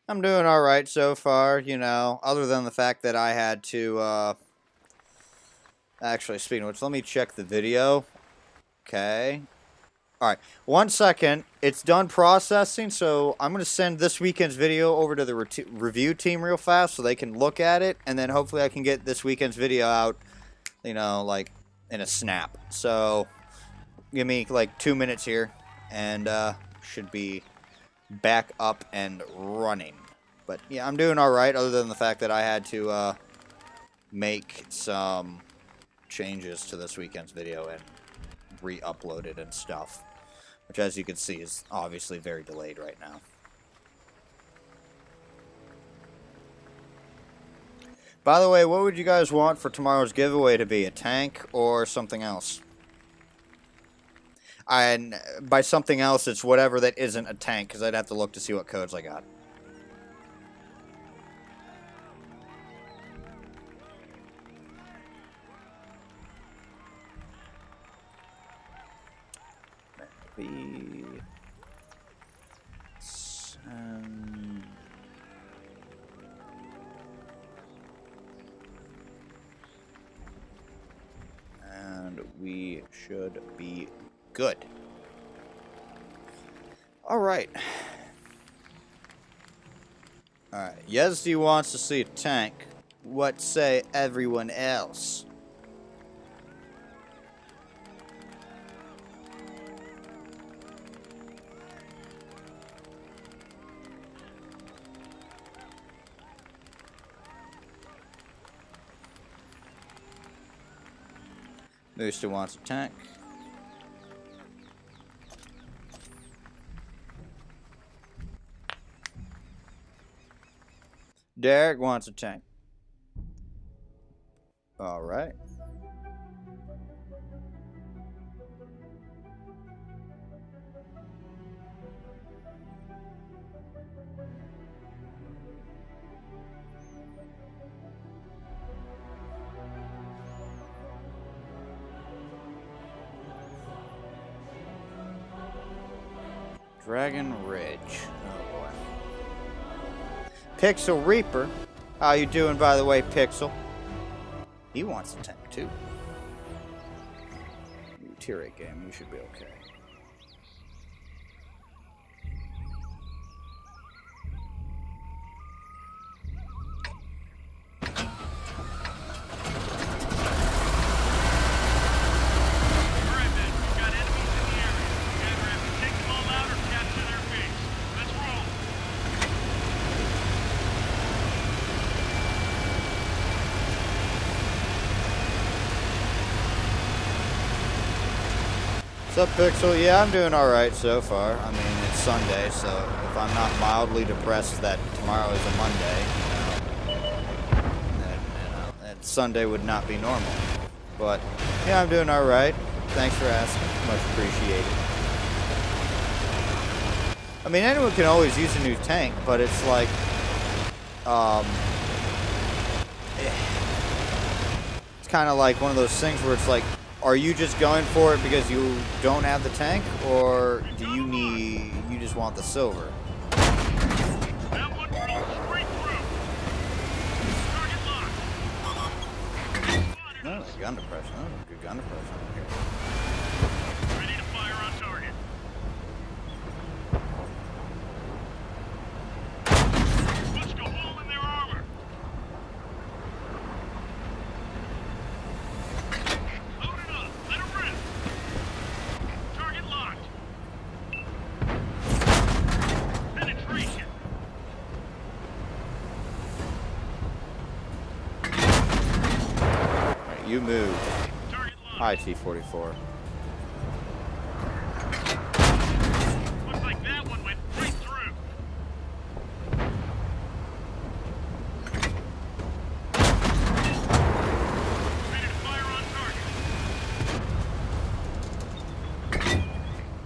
I'm doing all right so far, you know, other than the fact that I had to, actually, speaking of which, let me check the video. Okay. All right. 1 second. It's done processing, so I'm going to send this weekend's video over to the review team real fast so they can look at it, and then hopefully I can get this weekend's video out, you know, like, in a snap. So, give me, like, 2 minutes here, and, should be back up and running. But yeah, I'm doing all right, other than the fact that I had to make some changes to this weekend's video and re-upload it and stuff, which, as you can see, is obviously very delayed right now. By the way, what would you guys want for tomorrow's giveaway to be? A tank or something else? And by something else, it's whatever that isn't a tank, because I'd have to look to see what codes I got. And we should be good. All right. All right. Yezdi wants to see a tank. What say everyone else? Booster wants a tank. Derek wants a tank. All right. Dragon Ridge. Oh boy. Pixel Reaper. How you doing, by the way, Pixel? He wants a tank too. Tier 8 game. We should be okay. What's up, Pixel? Yeah, I'm doing alright so far. I mean, it's Sunday, so if I'm not mildly depressed that tomorrow is a Monday, then Sunday would not be normal. But, yeah, I'm doing alright. Thanks for asking. Much appreciated. I mean, anyone can always use a new tank, but it's like, it's kind of like one of those things where it's like, are you just going for it because you don't have the tank, or do you just want the silver? That one rolls straight through. Target locked. Oh, gun depression. Oh, good gun depression here. Ready to fire on target. Let's go hole in their armor. Load it up. Let it rip. You move. Target locked. Hi, T-44. Looks like that one went right through. Ready to fire on target.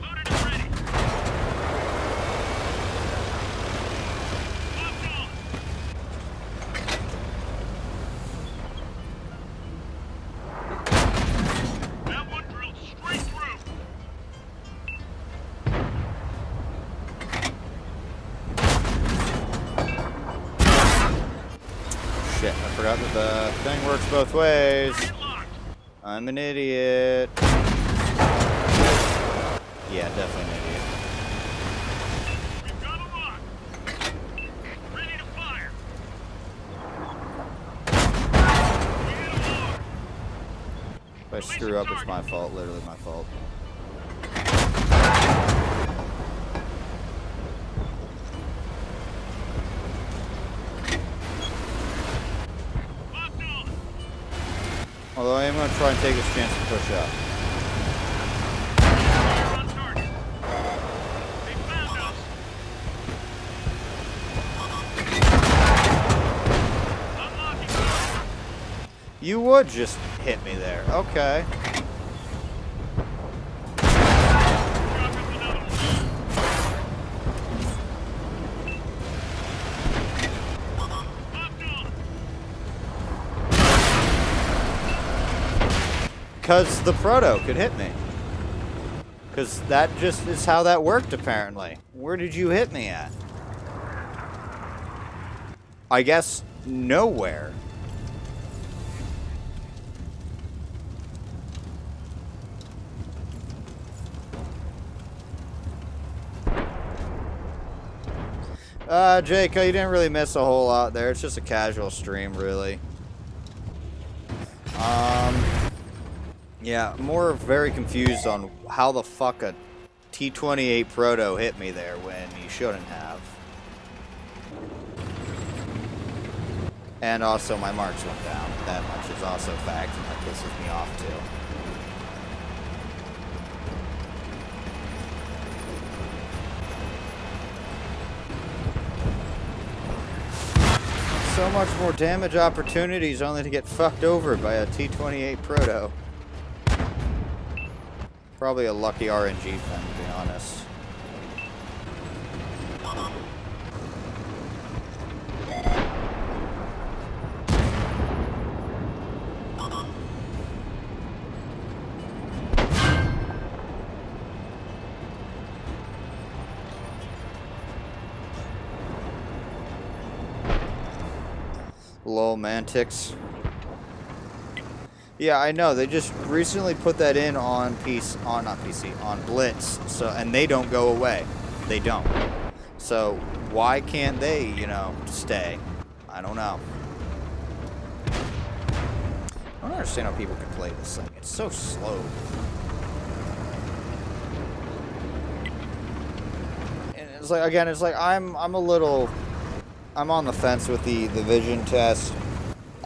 Loaded and ready. Locked on. That one drilled straight through. Shit, I forgot that the thing works both ways. Target locked. I'm an idiot. Yeah, definitely an idiot. We've got a lock. Ready to fire. We hit a hard. If I screw up, it's my fault. Literally my fault. Locked on. Although I am going to try and take this chance to push up. Fire on target. They found us. Unlocking target. You would just hit me there. Okay. Drop us another one. Locked on. Because the proto could hit me. Because that just is how that worked, apparently. Where did you hit me at? I guess nowhere. Jake, you didn't really miss a whole lot there. It's just a casual stream, really. Yeah, more very confused on how the fuck a T-28 Proto hit me there when he shouldn't have. And also, my marks went down. That much is also a fact, and that pisses me off, too. So much more damage opportunities only to get fucked over by a T-28 Proto. Probably a lucky RNG thing, to be honest. Lol, Mantix. Yeah, I know. They just recently put that in on on Blitz. So, and they don't go away. They don't. So why can't they, stay? I don't know. I don't understand how people can play this thing. It's so slow. And it's like, again, it's like I'm on the fence with the vision test.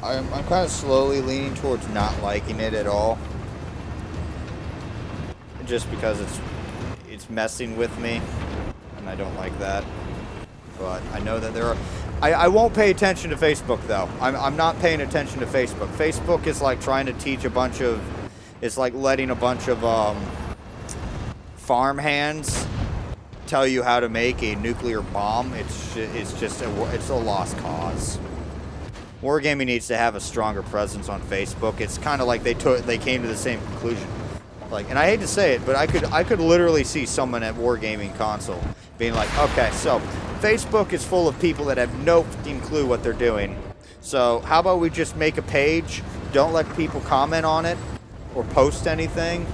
I'm kind of slowly leaning towards not liking it at all. Just because it's messing with me, and I don't like that. But I know that there are... I won't pay attention to Facebook, though. I'm not paying attention to Facebook. Facebook is like trying to teach a bunch of... It's like letting a bunch of farm hands tell you how to make a nuclear bomb. It's just a lost cause. Wargaming needs to have a stronger presence on Facebook. It's kind of like they came to the same conclusion. Like, and I hate to say it, but I could literally see someone at Wargaming console being like, okay, so Facebook is full of people that have no fucking clue what they're doing. So how about we just make a page, don't let people comment on it or post anything,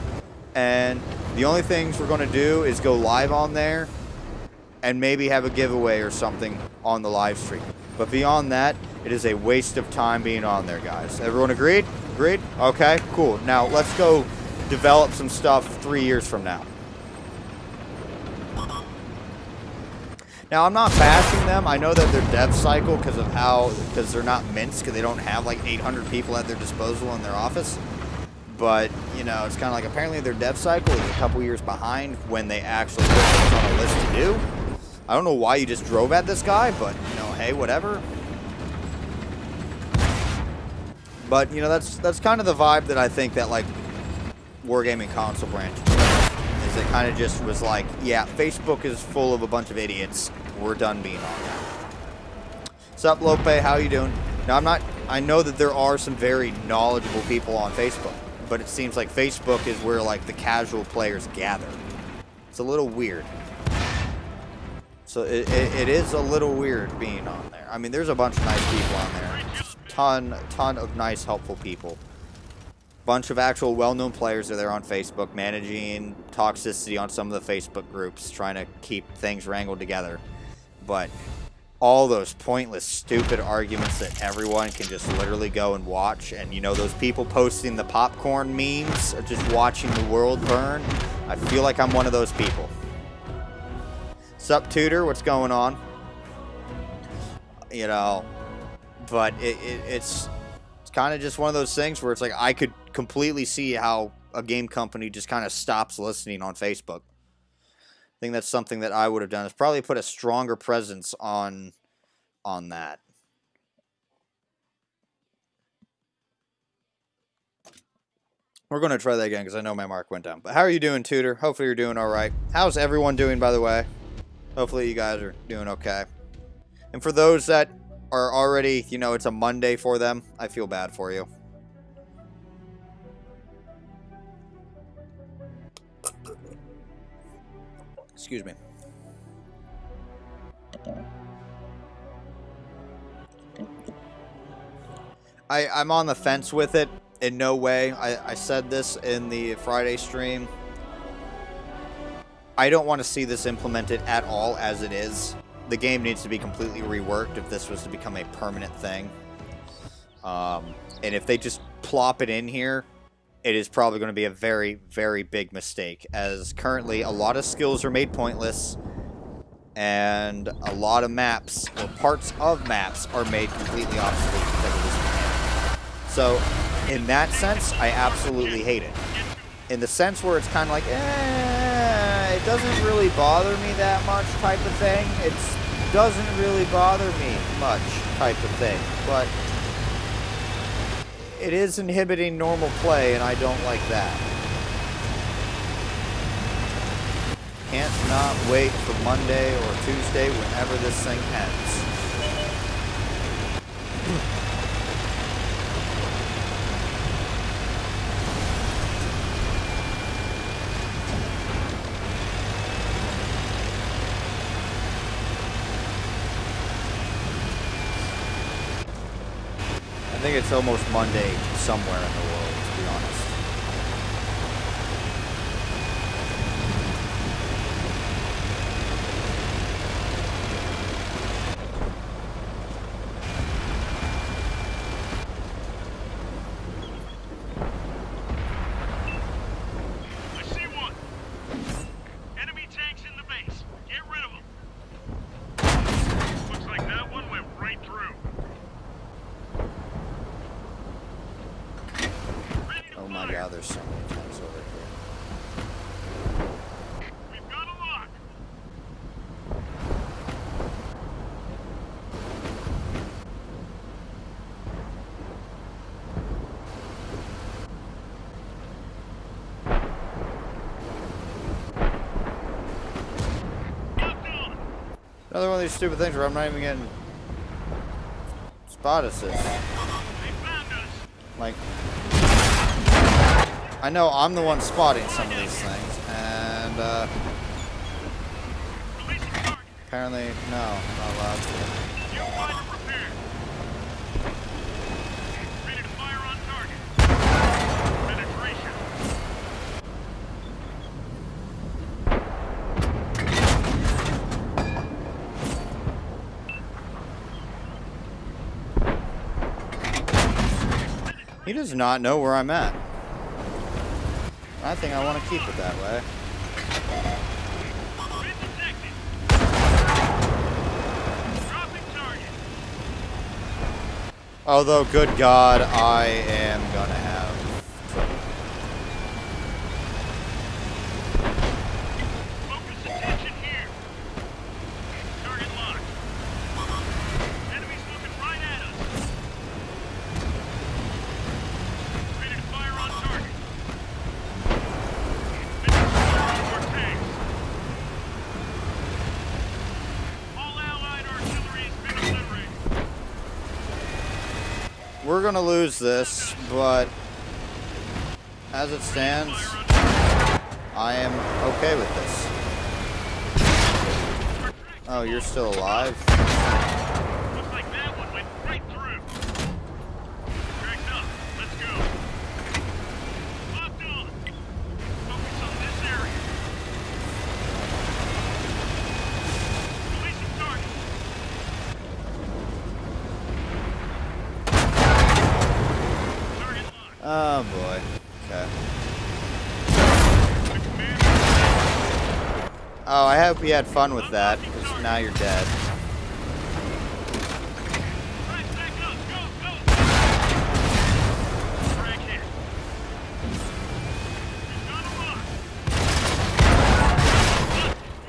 and the only things we're going to do is go live on there and maybe have a giveaway or something on the live stream. But beyond that, it is a waste of time being on there, guys. Everyone agreed? Agreed? Okay, cool. Now let's go develop some stuff 3 years from now. Now, I'm not bashing them. I know that their dev cycle, because they're not mints, because they don't have like 800 people at their disposal in their office. But, you know, it's kind of like apparently their dev cycle is a couple years behind when they actually put things on a list to do. I don't know why you just drove at this guy, but, you know, hey, whatever. But, you know, that's kind of the vibe that I think that, like, Wargaming console branch is. It kind of just was like, yeah, Facebook is full of a bunch of idiots. We're done being on that. Sup, Lope? How you doing? Now, I know that there are some very knowledgeable people on Facebook, but it seems like Facebook is where, like, the casual players gather. It's a little weird. So it is a little weird being on there. I mean, there's a bunch of nice people on there. Ton of nice, helpful people. Bunch of actual well-known players are there on Facebook, managing toxicity on some of the Facebook groups, trying to keep things wrangled together. But all those pointless, stupid arguments that everyone can just literally go and watch, and you know, those people posting the popcorn memes or just watching the world burn, I feel like I'm one of those people. Sup, Tutor? What's going on? You know, but it's kind of just one of those things where it's like I could completely see how a game company just kind of stops listening on Facebook. I think that's something that I would have done, is probably put a stronger presence on that. We're going to try that again because I know my mark went down. But how are you doing, Tutor? Hopefully you're doing all right. How's everyone doing, by the way? Hopefully you guys are doing okay. And for those that are already, you know, it's a Monday for them, I feel bad for you. Excuse me. I'm on the fence with it. In no way. I said this in the Friday stream. I don't want to see this implemented at all as it is. The game needs to be completely reworked if this was to become a permanent thing. And if they just plop it in here, it is probably going to be a very, very big mistake, as currently a lot of skills are made pointless, and a lot of maps, or parts of maps, are made completely obsolete because of this mechanic. So, in that sense, I absolutely hate it. In the sense where it's kind of like, it doesn't really bother me that much type of thing. It doesn't really bother me much type of thing, but it is inhibiting normal play, and I don't like that. Can't not wait for Monday or Tuesday, whenever this thing ends. I think it's almost Monday somewhere in the world, to be honest. I see one. Enemy tanks in the base. Get rid of them. Looks like that one went right through. Oh my god, there's so many tanks over here. We've got a lock. Another one of these stupid things where I'm not even getting spot assist. They found us. Like, I know I'm the one spotting some of these things, and Releasing target. apparently, no, I'm not allowed to. New fighter prepared. Ready to fire on target. Penetration. He does not know where I'm at. I think I want to keep it that way. Been detected. Although, good God, I am gonna have trouble. Focus attention here. Target locked. Enemies looking right at us. Ready to fire on target. Finish firing more tanks. All Allied artillery has been obliterated. We're gonna lose this, but as it stands, Fire on target. I am okay with this. Oh, you're still alive? Looks like that one went right through. Cracked up. Let's go. Locked on. Focus on this area. Releasing target. Target locked. Oh boy. Okay. The command. Oh, I hope you had fun with that, because now you're dead. Right back up. Go, go. Frag hit. He's gonna lock.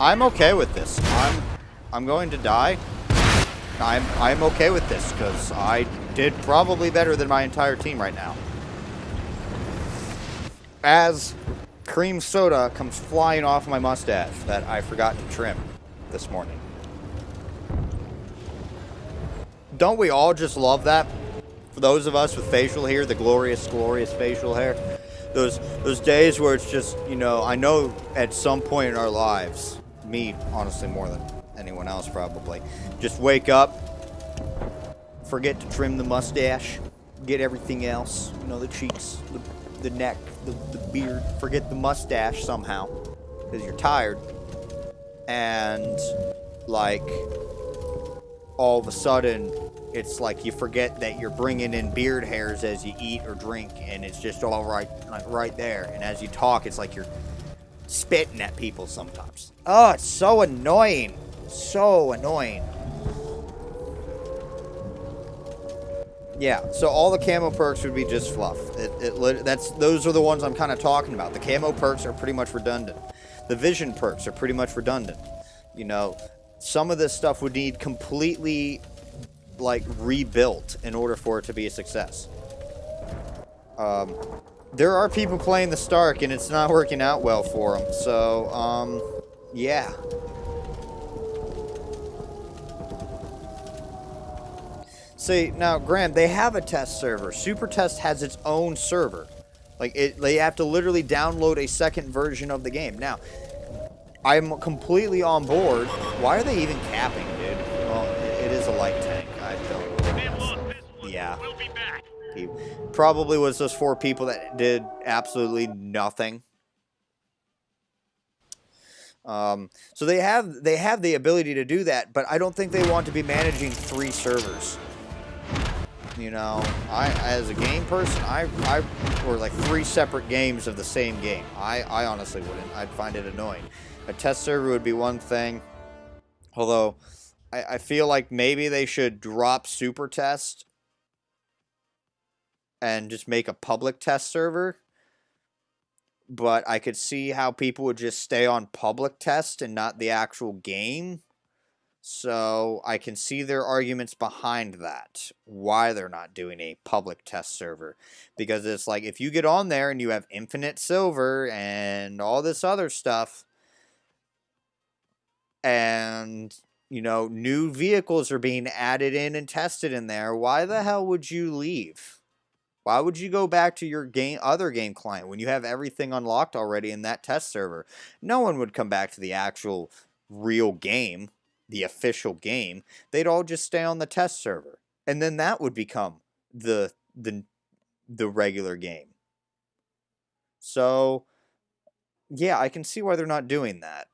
I'm okay with this. I'm going to die. I'm okay with this, because I did probably better than my entire team right now. As cream soda comes flying off my mustache that I forgot to trim this morning. Don't we all just love that? For those of us with facial hair, the glorious, glorious facial hair. Those days where it's just, you know, I know at some point in our lives, me, honestly, more than anyone else probably, just wake up, forget to trim the mustache, get everything else, you know, the cheeks, the neck, the beard, forget the mustache somehow, because you're tired, and, like, all of a sudden, it's like you forget that you're bringing in beard hairs as you eat or drink, and it's just all right, like, right there, and as you talk, it's like you're spitting at people sometimes. Oh, it's so annoying. So annoying. Yeah, so all the camo perks would be just fluff. Those are the ones I'm kind of talking about. The camo perks are pretty much redundant. The vision perks are pretty much redundant. You know, some of this stuff would need completely, like, rebuilt in order for it to be a success. There are people playing the Stark, and it's not working out well for them. So, yeah. See, now, Graham, they have a test server. Super Test has its own server. Like, they have to literally download a second version of the game. Now, I'm completely on board. Why are they even capping, dude? Well, it is a light tank. I don't know. They've lost this one. Yeah. We'll be back. He probably was those 4 people that did absolutely nothing. So they have the ability to do that, but I don't think they want to be managing 3 servers. You know, as a game person, or like 3 separate games of the same game. I honestly wouldn't. I'd find it annoying. A test server would be one thing, although I feel like maybe they should drop Super Test and just make a public test server. But I could see how people would just stay on public test and not the actual game. So I can see their arguments behind that, why they're not doing a public test server. Because it's like, if you get on there and you have infinite silver and all this other stuff, and, you know, new vehicles are being added in and tested in there, why the hell would you leave? Why would you go back to your other game client when you have everything unlocked already in that test server? No one would come back to the actual real game, the official game. They'd all just stay on the test server, and then that would become the regular game. So, yeah, I can see why they're not doing that.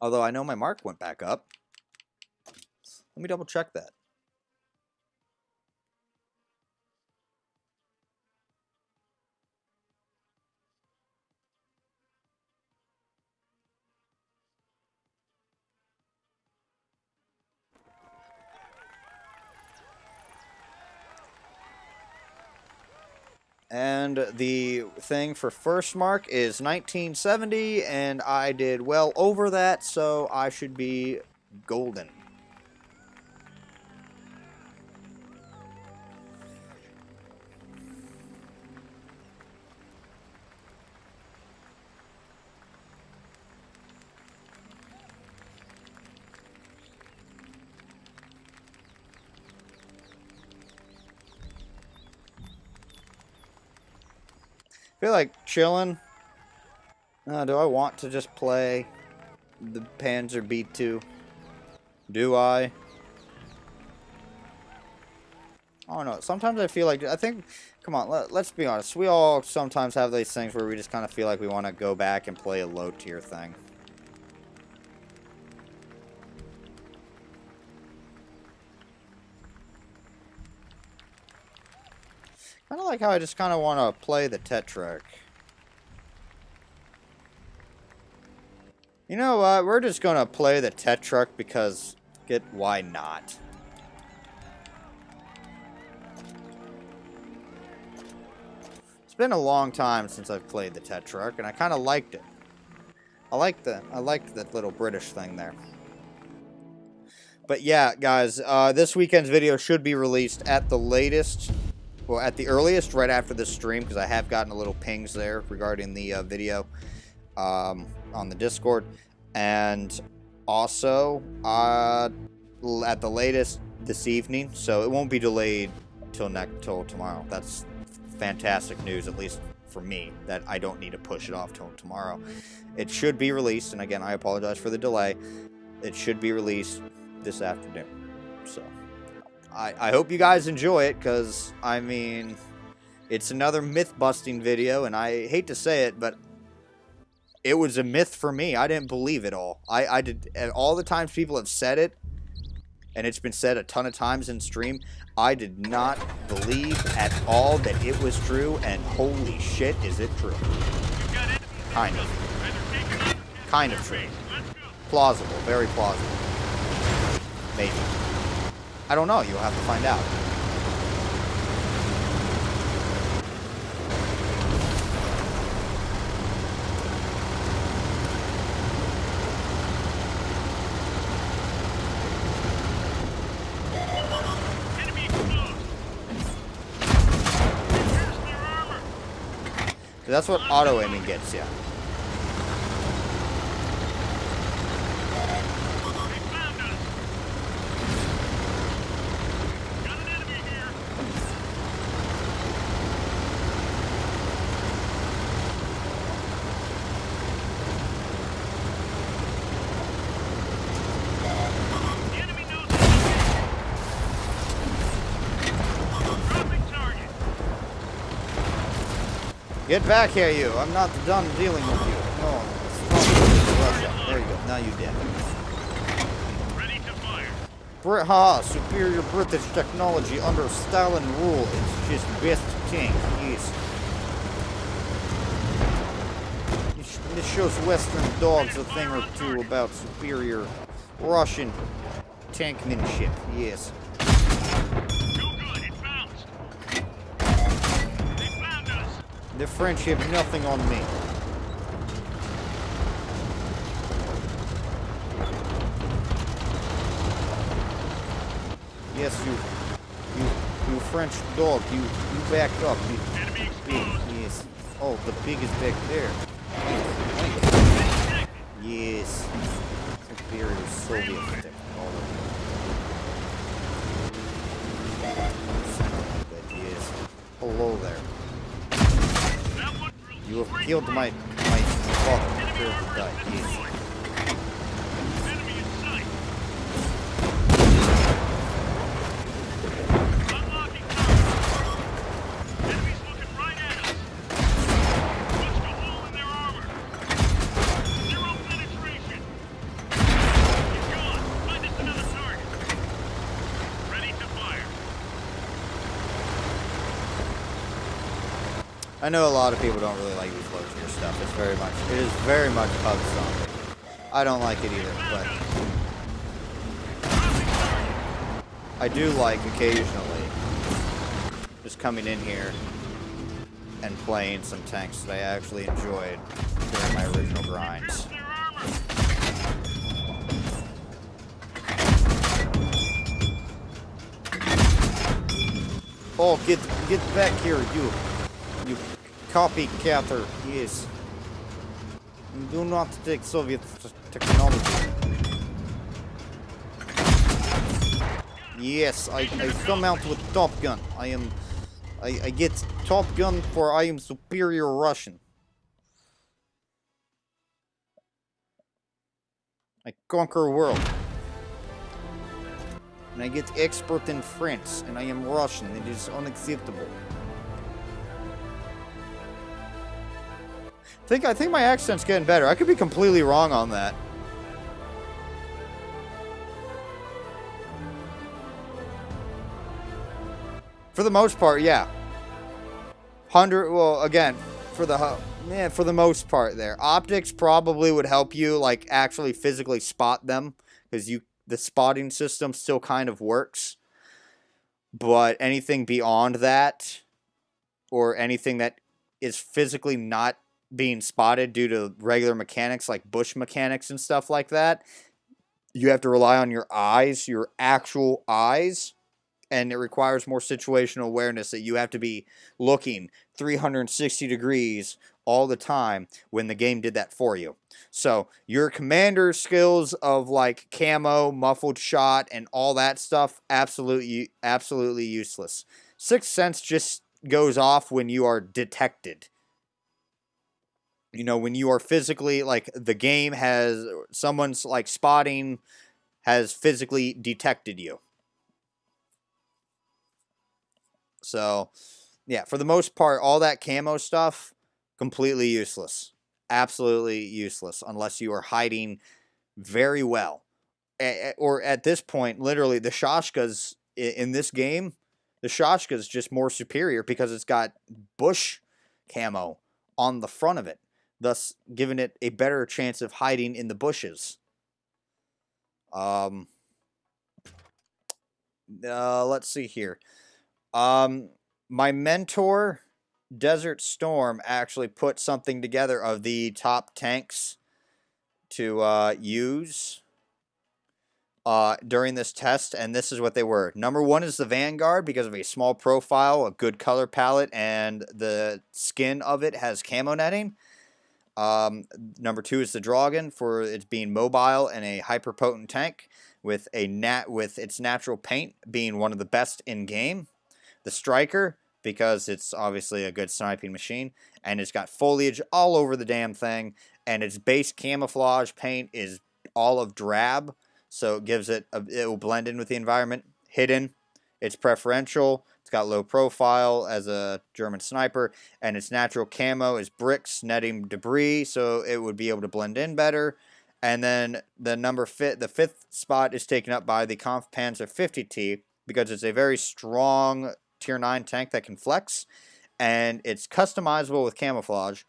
Although I know my mark went back up. Let me double check that. And the thing for first mark is 1970, and I did well over that, so I should be golden. I feel like chilling. Do I want to just play the Panzer B2? Do I? I don't know. Sometimes I feel like, I think, come on, let's be honest. We all sometimes have these things where we just kind of feel like we want to go back and play a low tier thing. Kind of like how I just kind of want to play the Tetrarch. You know what? We're just going to play the Tetrarch because, why not? It's been a long time since I've played the Tetrarch, and I kind of liked it. I liked that little British thing there. But yeah, guys, this weekend's video should be released at the latest. Well, at the earliest, right after this stream, because I have gotten a little pings there regarding the video on the Discord. And also, at the latest this evening, so it won't be delayed till tomorrow. That's fantastic news, at least for me, that I don't need to push it off till tomorrow. It should be released, and again, I apologize for the delay. It should be released this afternoon, so... I hope you guys enjoy it, because, I mean, it's another myth-busting video, and I hate to say it, but it was a myth for me. I didn't believe it all. I did, and all the times people have said it, and it's been said a ton of times in stream, I did not believe at all that it was true, and holy shit, is it true. Kind of. Kind of true. Plausible. Very plausible. Maybe. I don't know. You'll have to find out. Enemy close. Pierce their armor. So that's what auto-aiming gets you. Get back here, you! I'm not done dealing with you. No, Russia. There you go. Now you dead. Ready to fire. Superior British technology under Stalin rule. It's just best tank. Yes. This shows Western dogs a thing or two about superior Russian tankmanship. Yes. The French have nothing on me. Yes, you French dog, you back up. Enemy exposed. Yes. Oh, the pig is back there. Yes. Superior Soviet technology. Yes. Hello there. You have killed my father. Prepare to die. Yes. Enemy in sight. Unlocking target. Enemies looking right at us. Punched a hole in their armor. Zero penetration. He's gone. Find us another target. Ready to fire. I know a lot of people don't really like these low tier stuff. It is very much pub stomping. I don't like it either, but I do like occasionally just coming in here and playing some tanks that I actually enjoyed during my original grinds. Their armor. Oh, get back here, you copycatter. Yes. Do not take Soviet technology. Yes, I come out with Top Gun. I get Top Gun for I am superior Russian. I conquer world. And I get expert in French, and I am Russian. It is unacceptable. I think my accent's getting better. I could be completely wrong on that. For the most part, yeah. Well, again, for the most part there. Optics probably would help you, like, actually physically spot them, because the spotting system still kind of works. But anything beyond that, or anything that is physically not being spotted due to regular mechanics like bush mechanics and stuff like that, you have to rely on your eyes, your actual eyes, and it requires more situational awareness that you have to be looking 360 degrees all the time when the game did that for you. So your commander skills of like camo, muffled shot, and all that stuff, absolutely useless. Sixth Sense just goes off when you are detected. You know, when you are physically, like, the game has, someone's, like, spotting has physically detected you. So, yeah, for the most part, all that camo stuff, completely useless. Absolutely useless, unless you are hiding very well. Or at this point, literally, the Shashkas in this game, the Shashka is just more superior because it's got bush camo on the front of it, thus giving it a better chance of hiding in the bushes. Let's see here. My mentor, Desert Storm, actually put something together of the top tanks to use during this test, and this is what they were. Number 1 is the Vanguard because of a small profile, a good color palette, and the skin of it has camo netting. Number 2 is the Dragon for its being mobile and a hyper-potent tank with its natural paint being one of the best in game. The Striker because it's obviously a good sniping machine, and it's got foliage all over the damn thing, and its base camouflage paint is olive drab, so it gives it will blend in with the environment. Hidden, it's preferential. It's got low profile as a German sniper, and its natural camo is bricks netting debris, so it would be able to blend in better. And then the fifth spot is taken up by the Kampfpanzer 50T because it's a very strong Tier 9 tank that can flex, and it's customizable with camouflage,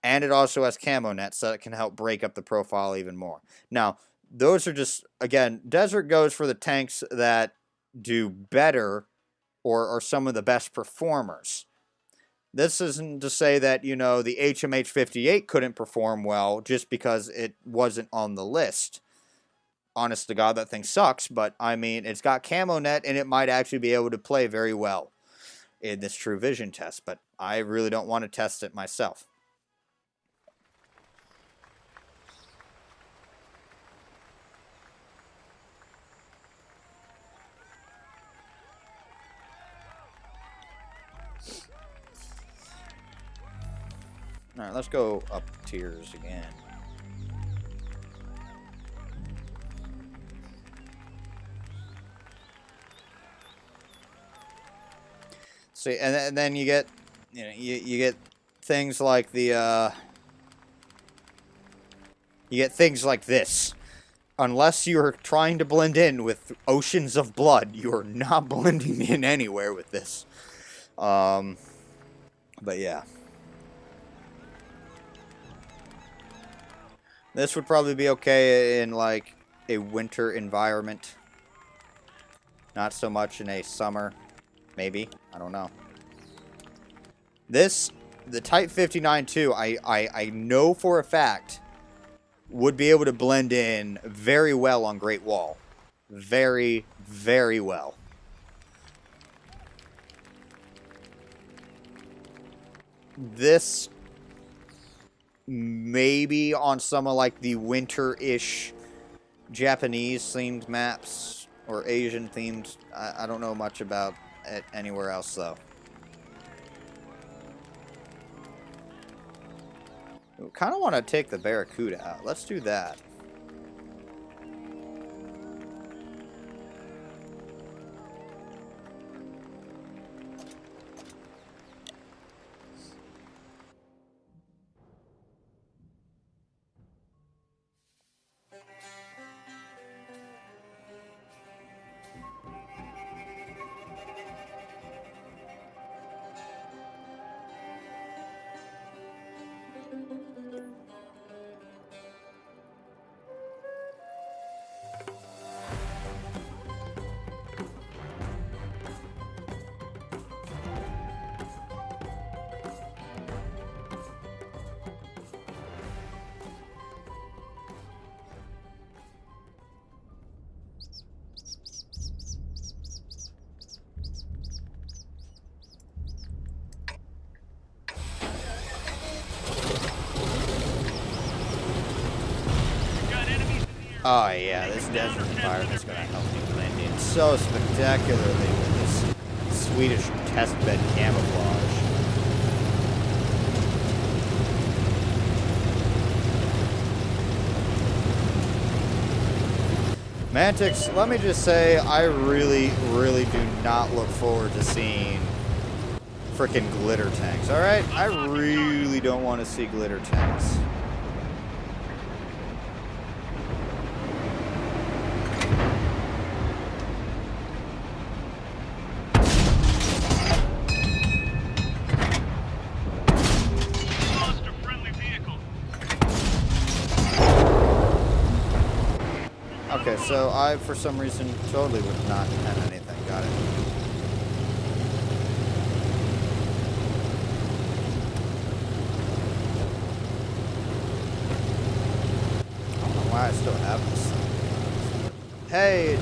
and it also has camo net, so it can help break up the profile even more. Now, those are just, again, Desert goes for the tanks that do better or are some of the best performers. This isn't to say that, you know, the HMH-58 couldn't perform well just because it wasn't on the list. Honest to God, that thing sucks, but, I mean, it's got camo net, and it might actually be able to play very well in this True Vision test, but I really don't want to test it myself. Alright, let's go up tiers again. See, and then you get, you know, you get things like the, you get things like this. Unless you're trying to blend in with oceans of blood, you are not blending in anywhere with this. But yeah. This would probably be okay in, like, a winter environment. Not so much in a summer. Maybe. I don't know. This the Type 59 too, I know for a fact would be able to blend in very well on Great Wall. Very, very well. This maybe on some of like the winter-ish Japanese-themed maps or Asian-themed. I don't know much about it anywhere else though. I kind of want to take the Barracuda out. Let's do that. Oh yeah, this desert environment is going to help me blend in so spectacularly with this Swedish testbed camouflage. Mantix, let me just say, I really, really do not look forward to seeing frickin' glitter tanks, alright? I really don't want to see glitter tanks. Okay, so I, for some reason, totally would not have anything. Got it. I don't know why I still have this thing. Hey,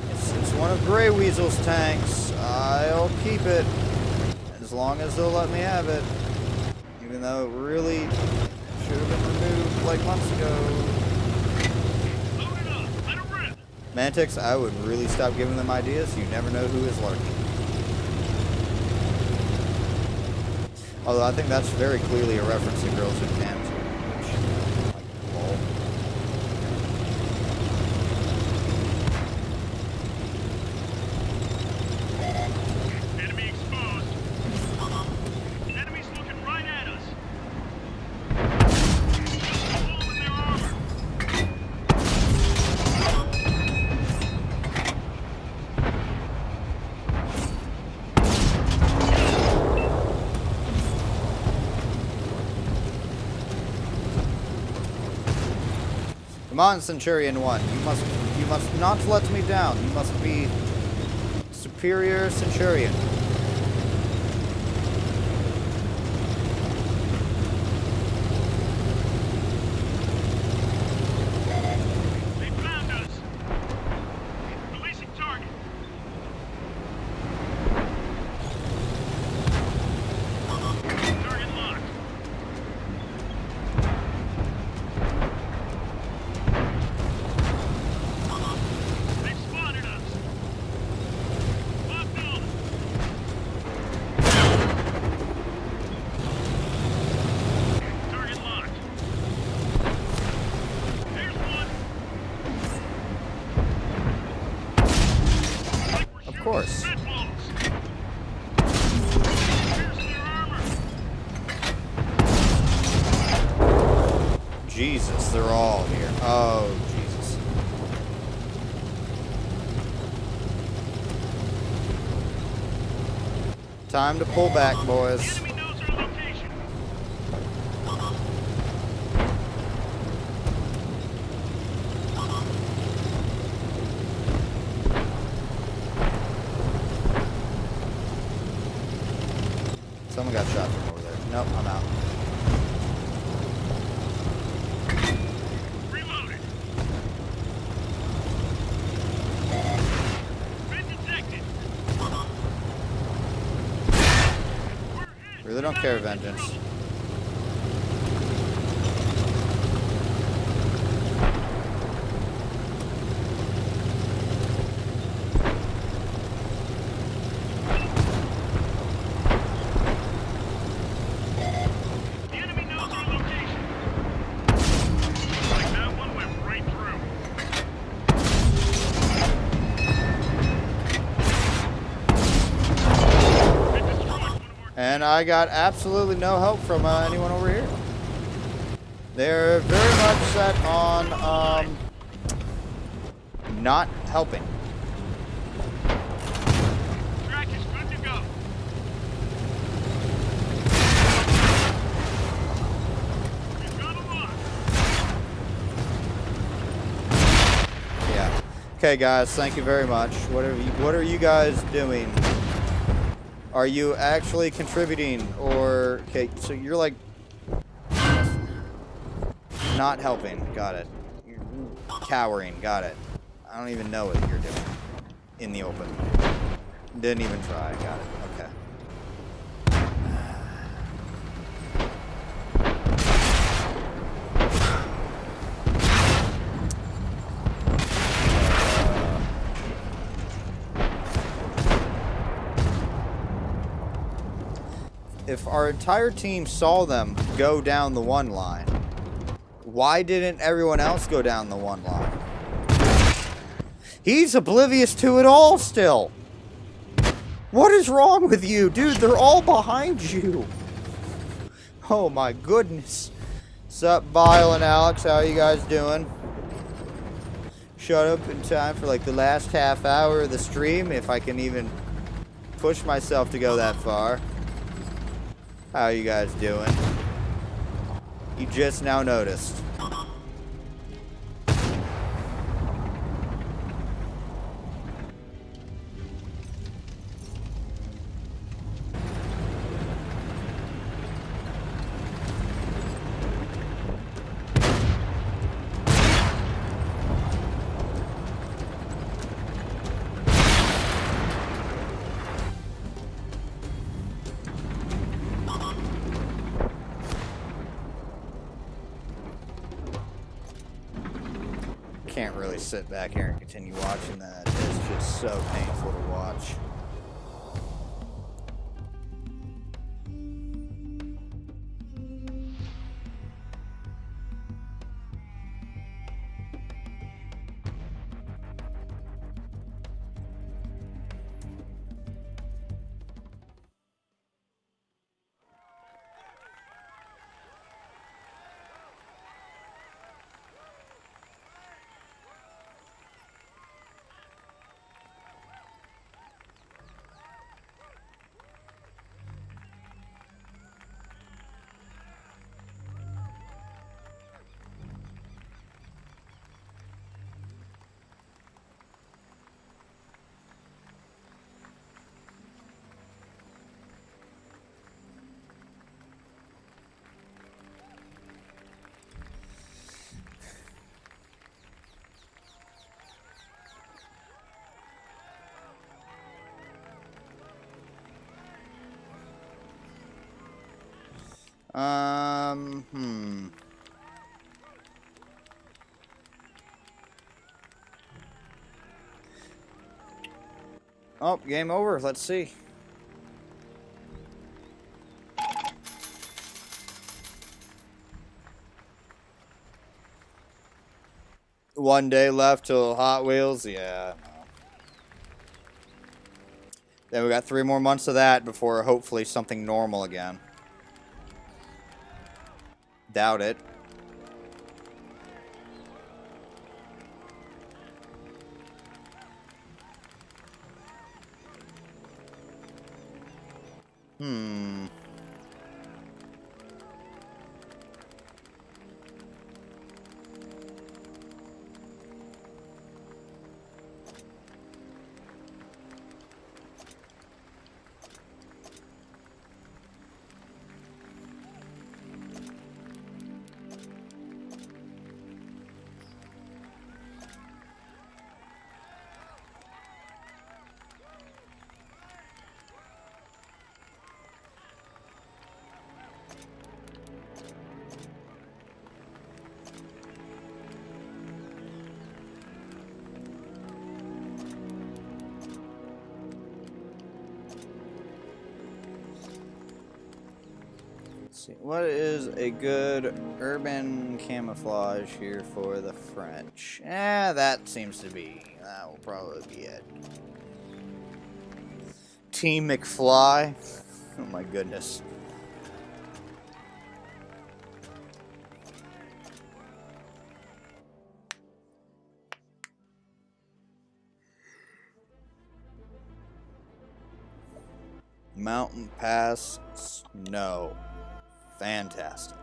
it's one of Grey Weasel's tanks. I'll keep it as long as they'll let me have it. Even though it really should have been removed like months ago. Mantix, I would really stop giving them ideas. You never know who is lurking. Although I think that's very clearly a reference to Girls Who Dance. Like, lol. Enemy exposed. Enemies looking right at us. Hole in their armor. Come on, Centurion 1. You must not let me down. You must be superior Centurion. They found us. Releasing target. Target locked. They've spotted us. Locked on. Target locked. There's one. Like we're Of shooting course. red balls. Piercing their armor. Jesus, they're all here. Oh, Jesus. Time to pull back, boys. Enemy knows our location. Someone got shot from over there. Nope, I'm out. Reloaded. Been detected. Really don't care, Vengeance. The enemy knows our location. Like that one went right through. It destroyed one of our... And I got absolutely no help from anyone over here. They're very much set on not helping. Track is good to go. We've got a lot. Yeah. Okay, guys. Thank you very much. What are you guys doing? Are you actually contributing, or okay? So you're like not helping. Got it. You're cowering. Got it. I don't even know what you're doing in the open. Didn't even try. Got it. Okay. If our entire team saw them go down the one line, why didn't everyone else go down the one line? He's oblivious to it all still. What is wrong with you? Dude, they're all behind you. Oh my goodness. Sup, Vile and Alex? How are you guys doing? Shut up in time for like the last half hour of the stream, if I can even push myself to go that far. How are you guys doing? You just now noticed. Can't really sit back here and continue watching that. It's just so painful to watch. Hmm. Oh, game over. Let's see. One day left till Hot Wheels. Yeah. No. Then we got 3 more months of that before hopefully something normal again. Doubt it. Hmm. See, what is a good urban camouflage here for the French? That seems to be. That will probably be it. Team McFly. Oh my goodness. Mountain Pass snow. Fantastic.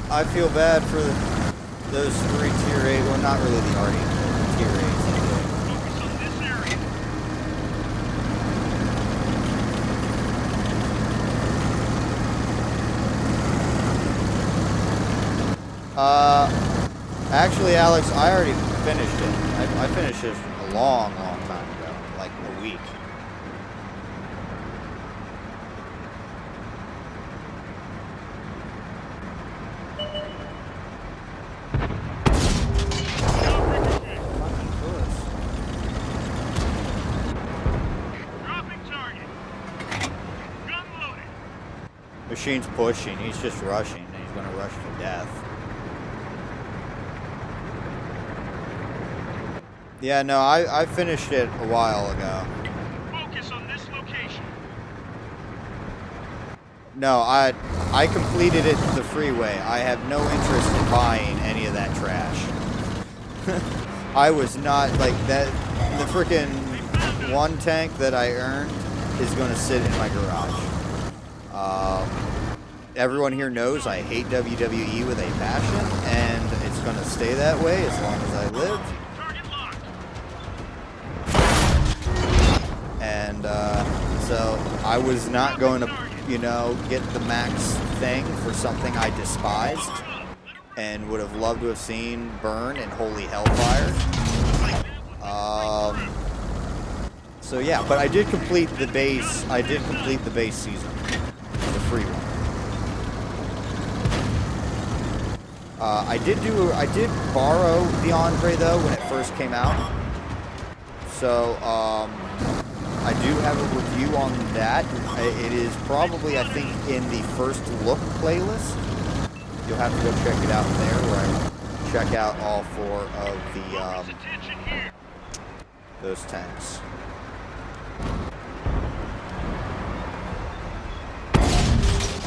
I feel bad for those 3 tier 8, well not really the already tier 8s anyway. Focus on this area. Actually Alex, I already finished it. I finished it a long time ago, like a week. Dropping target. Gun loaded. Machine's pushing, he's just rushing, and he's gonna rush to death. Yeah, no, I finished it a while ago. Focus on this location. No, I completed it the freeway. I have no interest in buying any of that trash. I was not, like, that, the frickin' 1 tank that I earned is gonna sit in my garage. Everyone here knows I hate WWE with a passion, and it's gonna stay that way as long as I live. Target locked. And so I was not going to, you know, get the max thing for something I despised and would have loved to have seen burn in holy hellfire. So yeah, but I did complete the base. I did complete the base season, the free one. I did borrow the Andre though when it first came out. So I do have a review on that. It is probably, I think, in the first look playlist. You'll have to go check it out there, where I check out all 4 of the Attention here. those tanks.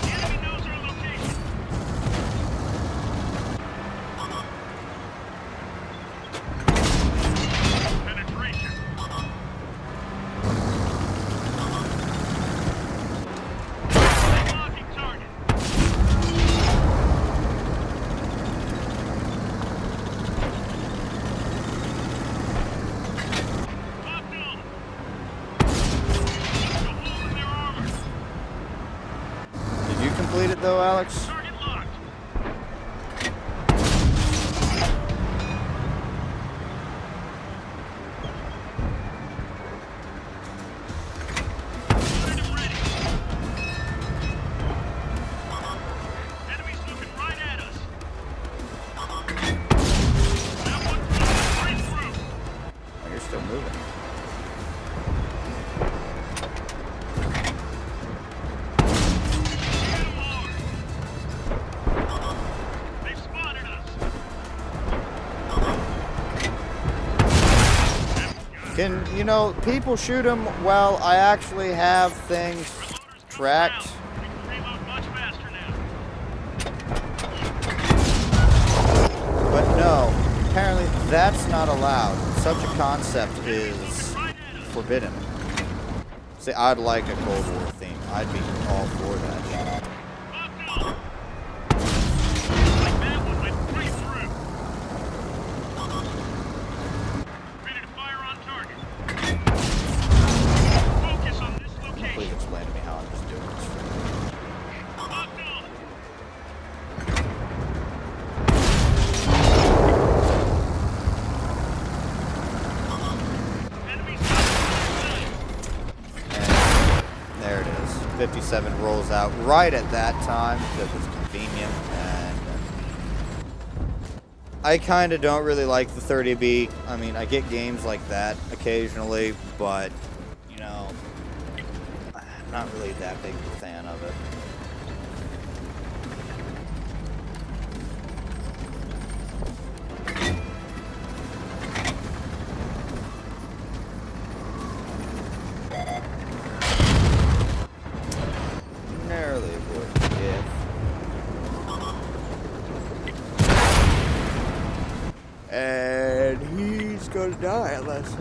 The enemy knows our location. Penetration. Locking target. Locked on. The hole in their armor. Did you complete it though, Alex? Target locked. Loaded and ready. Enemies looking right at us. That one right through. Oh, you're still moving. Hit 'em hard. They've spotted us. Can, you know, people shoot them? Well, I actually have things Reloaders tracked. coming around. We can reload much faster now. But no, apparently that's not allowed. Such a concept is Right at us. forbidden. See, I'd like a Cold War theme. I'd be all for that shit. Locked on. Like that one went right through. 57 rolls out right at that time because it's convenient, and I kind of don't really like the 30B. I mean, I get games like that occasionally, but, you know, I'm not really that big of a fan of it. Narrowly avoided death. And he's gonna die unless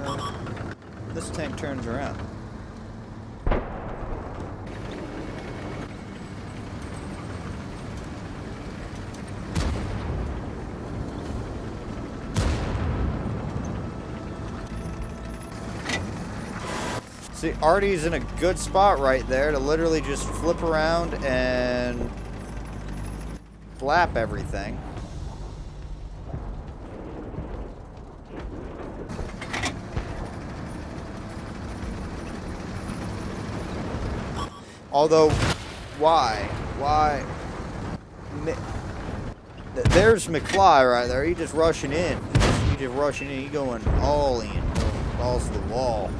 this tank turns around. See, Artie's in a good spot right there to literally just flip around and flap everything. Although, why? There's McFly right there. He just rushing in. He just rushing in. He going all in. Balls to the wall.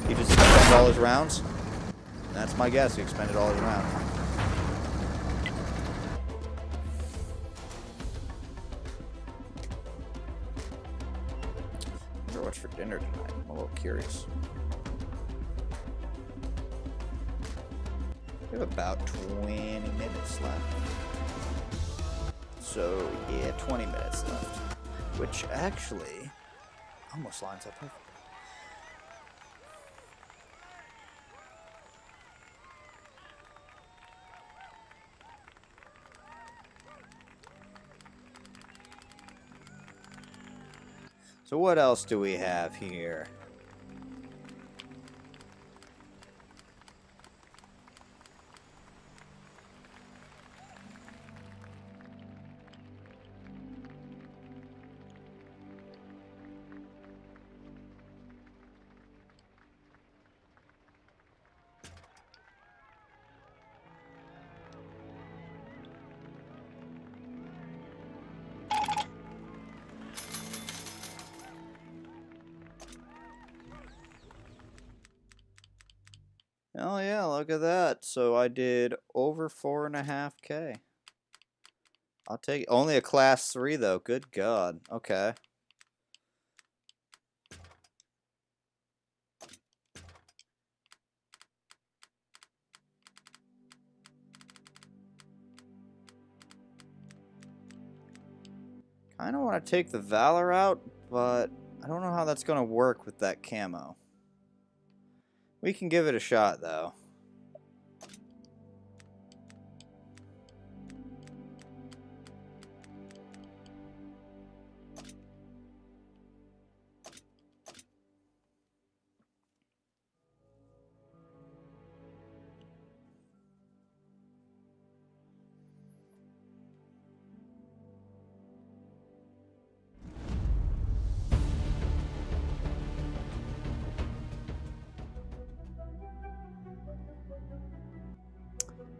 He just expended all his rounds. That's my guess. He expended all his rounds. I wonder what's for dinner tonight. I'm a little curious. We have about 20 minutes left. So, yeah, 20 minutes left. Which actually almost lines up perfectly. So what else do we have here? Oh yeah, look at that. So I did over 4.5K. I'll take only a class 3 though. Good God. Okay. Kind of want to take the Valor out, but I don't know how that's going to work with that camo. We can give it a shot, though.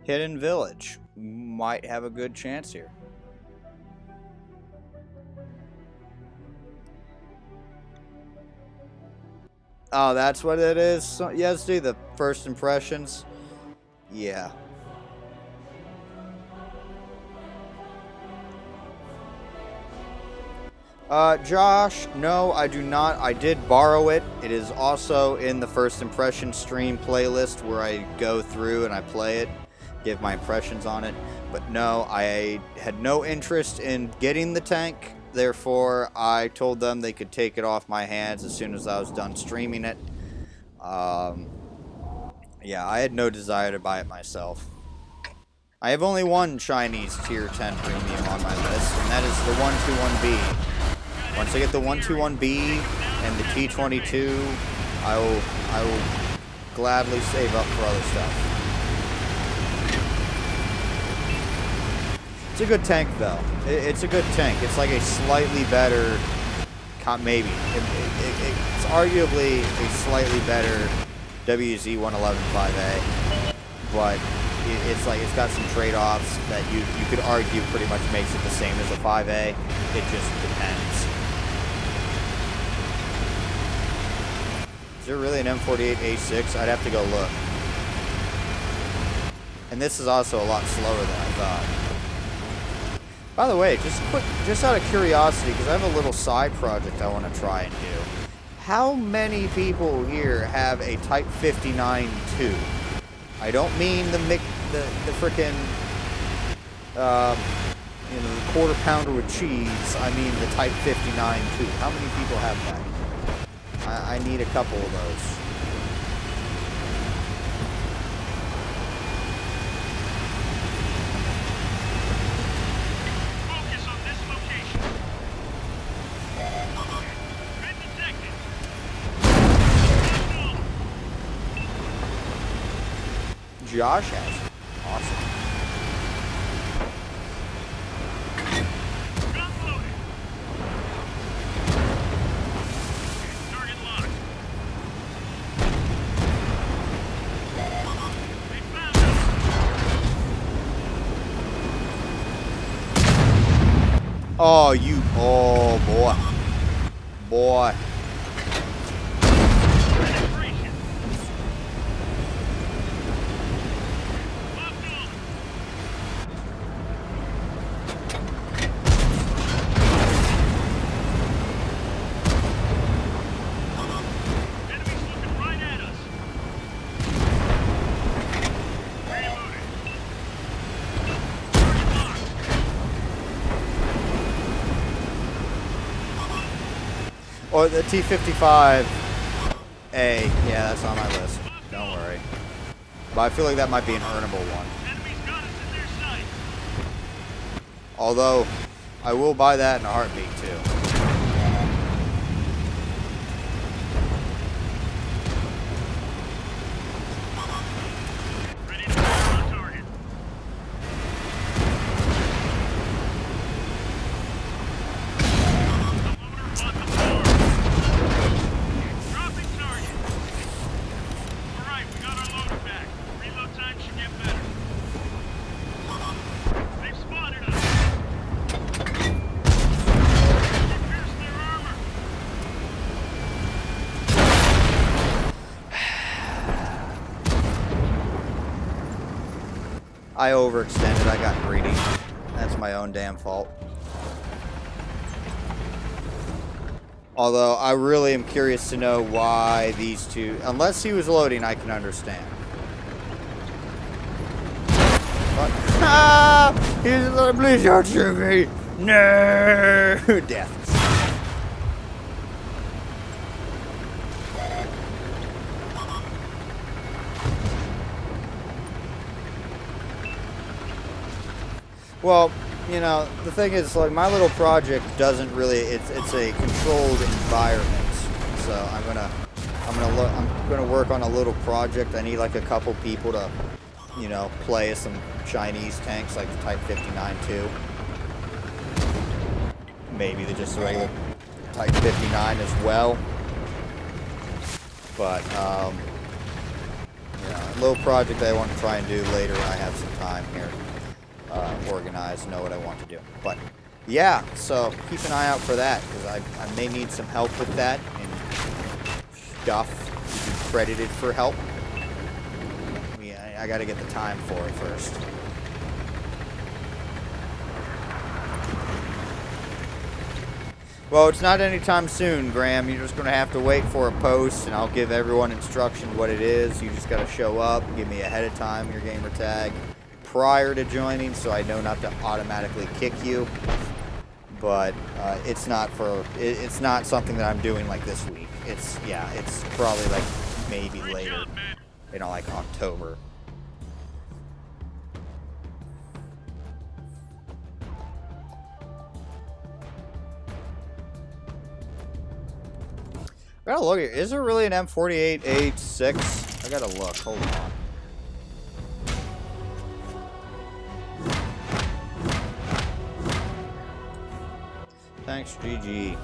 Hidden Village. Might have a good chance here. Oh, that's what it is? So, yes, see the first impressions? Yeah. Josh, no, I do not. I did borrow it. It is also in the first impression stream playlist where I go through and I play it, give my impressions on it. But no, I had no interest in getting the tank. Therefore, I told them they could take it off my hands as soon as I was done streaming it. Yeah, I had no desire to buy it myself. I have only one Chinese Tier 10 premium on my list, and that is the 121B. Once I get the 121B and the T22, I will gladly save up for other stuff. It's a good tank, though. It's a good tank. It's like a slightly better, maybe. It's arguably a slightly better WZ-111 5A, but it's like it's got some trade-offs that you could argue pretty much makes it the same as a 5A. It just depends. Is there really an M48A6? I'd have to go look. And this is also a lot slower than I thought. By the way, just out of curiosity, because I have a little side project I want to try and do. How many people here have a Type 59-2? I don't mean the frickin' you know, the quarter pounder with cheese. I mean the Type 59-2. How many people have that? I need a couple of those. Josh has it. Awesome. Target locked. They found us. Oh, you. Oh, boy. Boy. Or the T-55A. Yeah, that's on my list. Don't worry. But I feel like that might be an earnable one. Although, I will buy that in a heartbeat, too. I overextended. I got greedy. That's my own damn fault. Although, I really am curious to know why these two... Unless he was loading, I can understand. But... Ah! He's a little blizzard, Sugar! No! Death. Well, you know, the thing is, like, my little project doesn't really, it's a controlled environment. So I'm gonna work on a little project. I need like a couple people to, you know, play some Chinese tanks like the Type 59-2. Maybe just the regular Type 59 as well. But you know, a little project I want to try and do later when I have some time here. Organize, know what I want to do. But yeah, so keep an eye out for that, because I may need some help with that and stuff to be credited for help. I got to get the time for it first. Well, it's not anytime soon, Graham. You're just going to have to wait for a post, and I'll give everyone instruction what it is. You just got to show up, give me ahead of time your gamer tag prior to joining, so I know not to automatically kick you. But it's not something that I'm doing like this week. It's probably like maybe later, you know, like October. I gotta look here. Is there really an M48A6? I gotta look. Hold on. tanks, GG.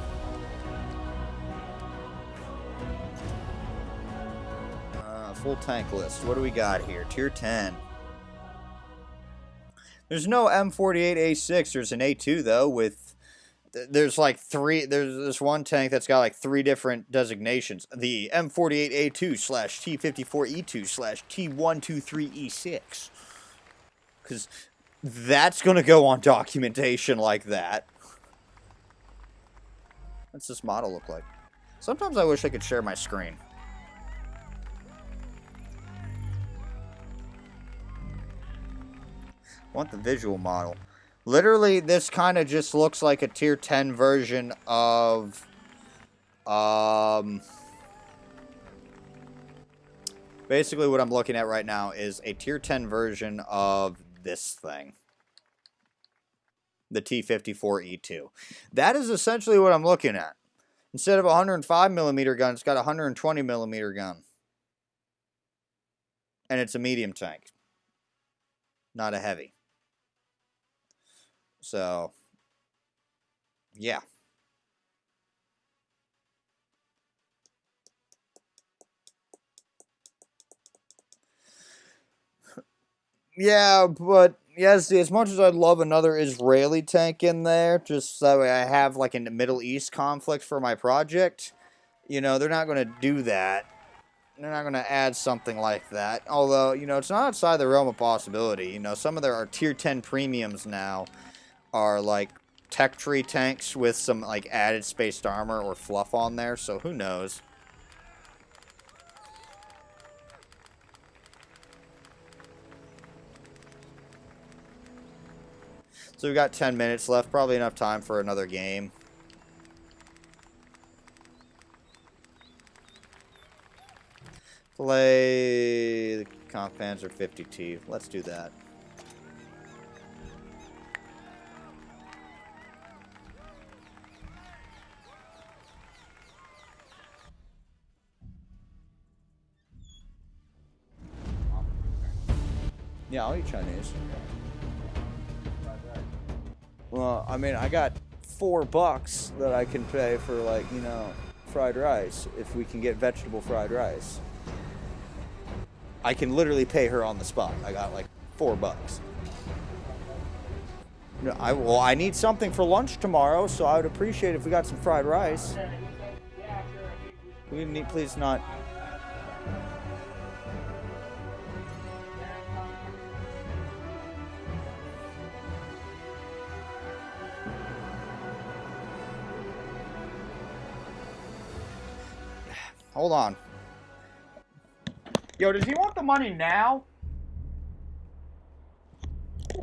Full tank list. What do we got here? Tier 10. There's no M48A6. There's an A2 though. With there's like three. There's this one tank that's got like 3 different designations. The M48A2/T54E2/T123E6. Because that's gonna go on documentation like that. What's this model look like? Sometimes I wish I could share my screen. Want the visual model. Literally, this kind of just looks like a tier 10 version of basically what I'm looking at right now is a tier 10 version of this thing. The T54E2. That is essentially what I'm looking at. Instead of a 105mm gun, it's got a 120mm gun. And it's a medium tank. Not a heavy. So, yeah. Yeah, but yes, as much as I'd love another Israeli tank in there, just that way I have like a Middle East conflict for my project, you know, they're not going to do that. They're not going to add something like that. Although, you know, it's not outside the realm of possibility. You know, some of their tier 10 premiums now are like tech tree tanks with some like added spaced armor or fluff on there, so who knows. So we've got 10 minutes left, probably enough time for another game. Play the Kampfpanzer 50T. Let's do that. Yeah, I'll eat Chinese. Well, I mean, I got $4 that I can pay for, like, you know, fried rice, if we can get vegetable fried rice. I can literally pay her on the spot. I got, like, $4. No, I need something for lunch tomorrow, so I would appreciate if we got some fried rice. We need, please not. Hold on. Yo, does he want the money now? I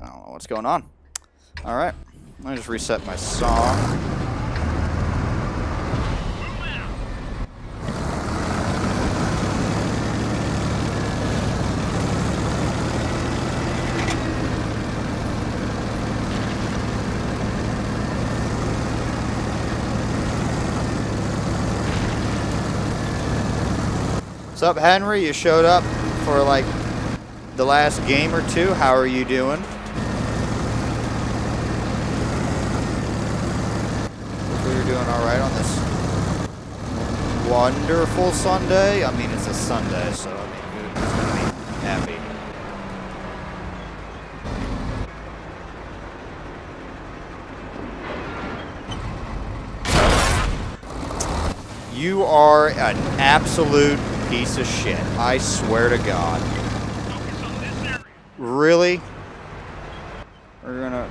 don't know what's going on. Alright. Let me just reset my song. What's up, Henry? You showed up for like the last game or two. How are you doing? Hopefully you're doing all right on this wonderful Sunday. I mean, it's a Sunday, so I mean, who's gonna be happy? You are an absolute piece of shit. I swear to God. Really? We're gonna...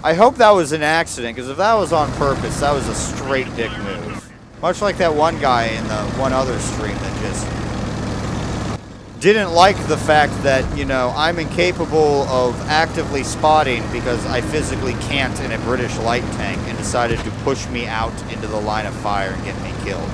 I hope that was an accident, because if that was on purpose, that was a straight dick move. Much like that one guy in the one other stream that just didn't like the fact that, you know, I'm incapable of actively spotting because I physically can't in a British light tank, and decided to push me out into the line of fire and get me killed.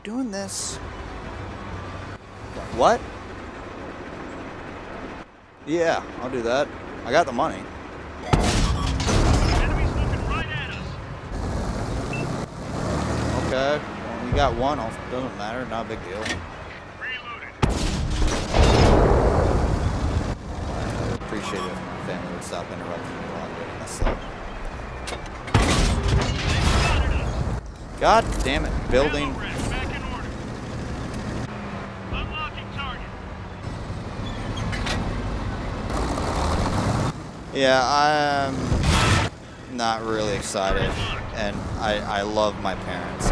doing this. What? Yeah, I'll do that. I got the money. Enemies looking right at us. Okay. Well, you got one. Doesn't matter. Not a big deal. Reloaded. I appreciate it if my family would stop interrupting me while I'm doing this stuff. God damn it. Building. Ammo rack back in order. Unlocking target. Yeah, I'm not really excited. And I love my parents.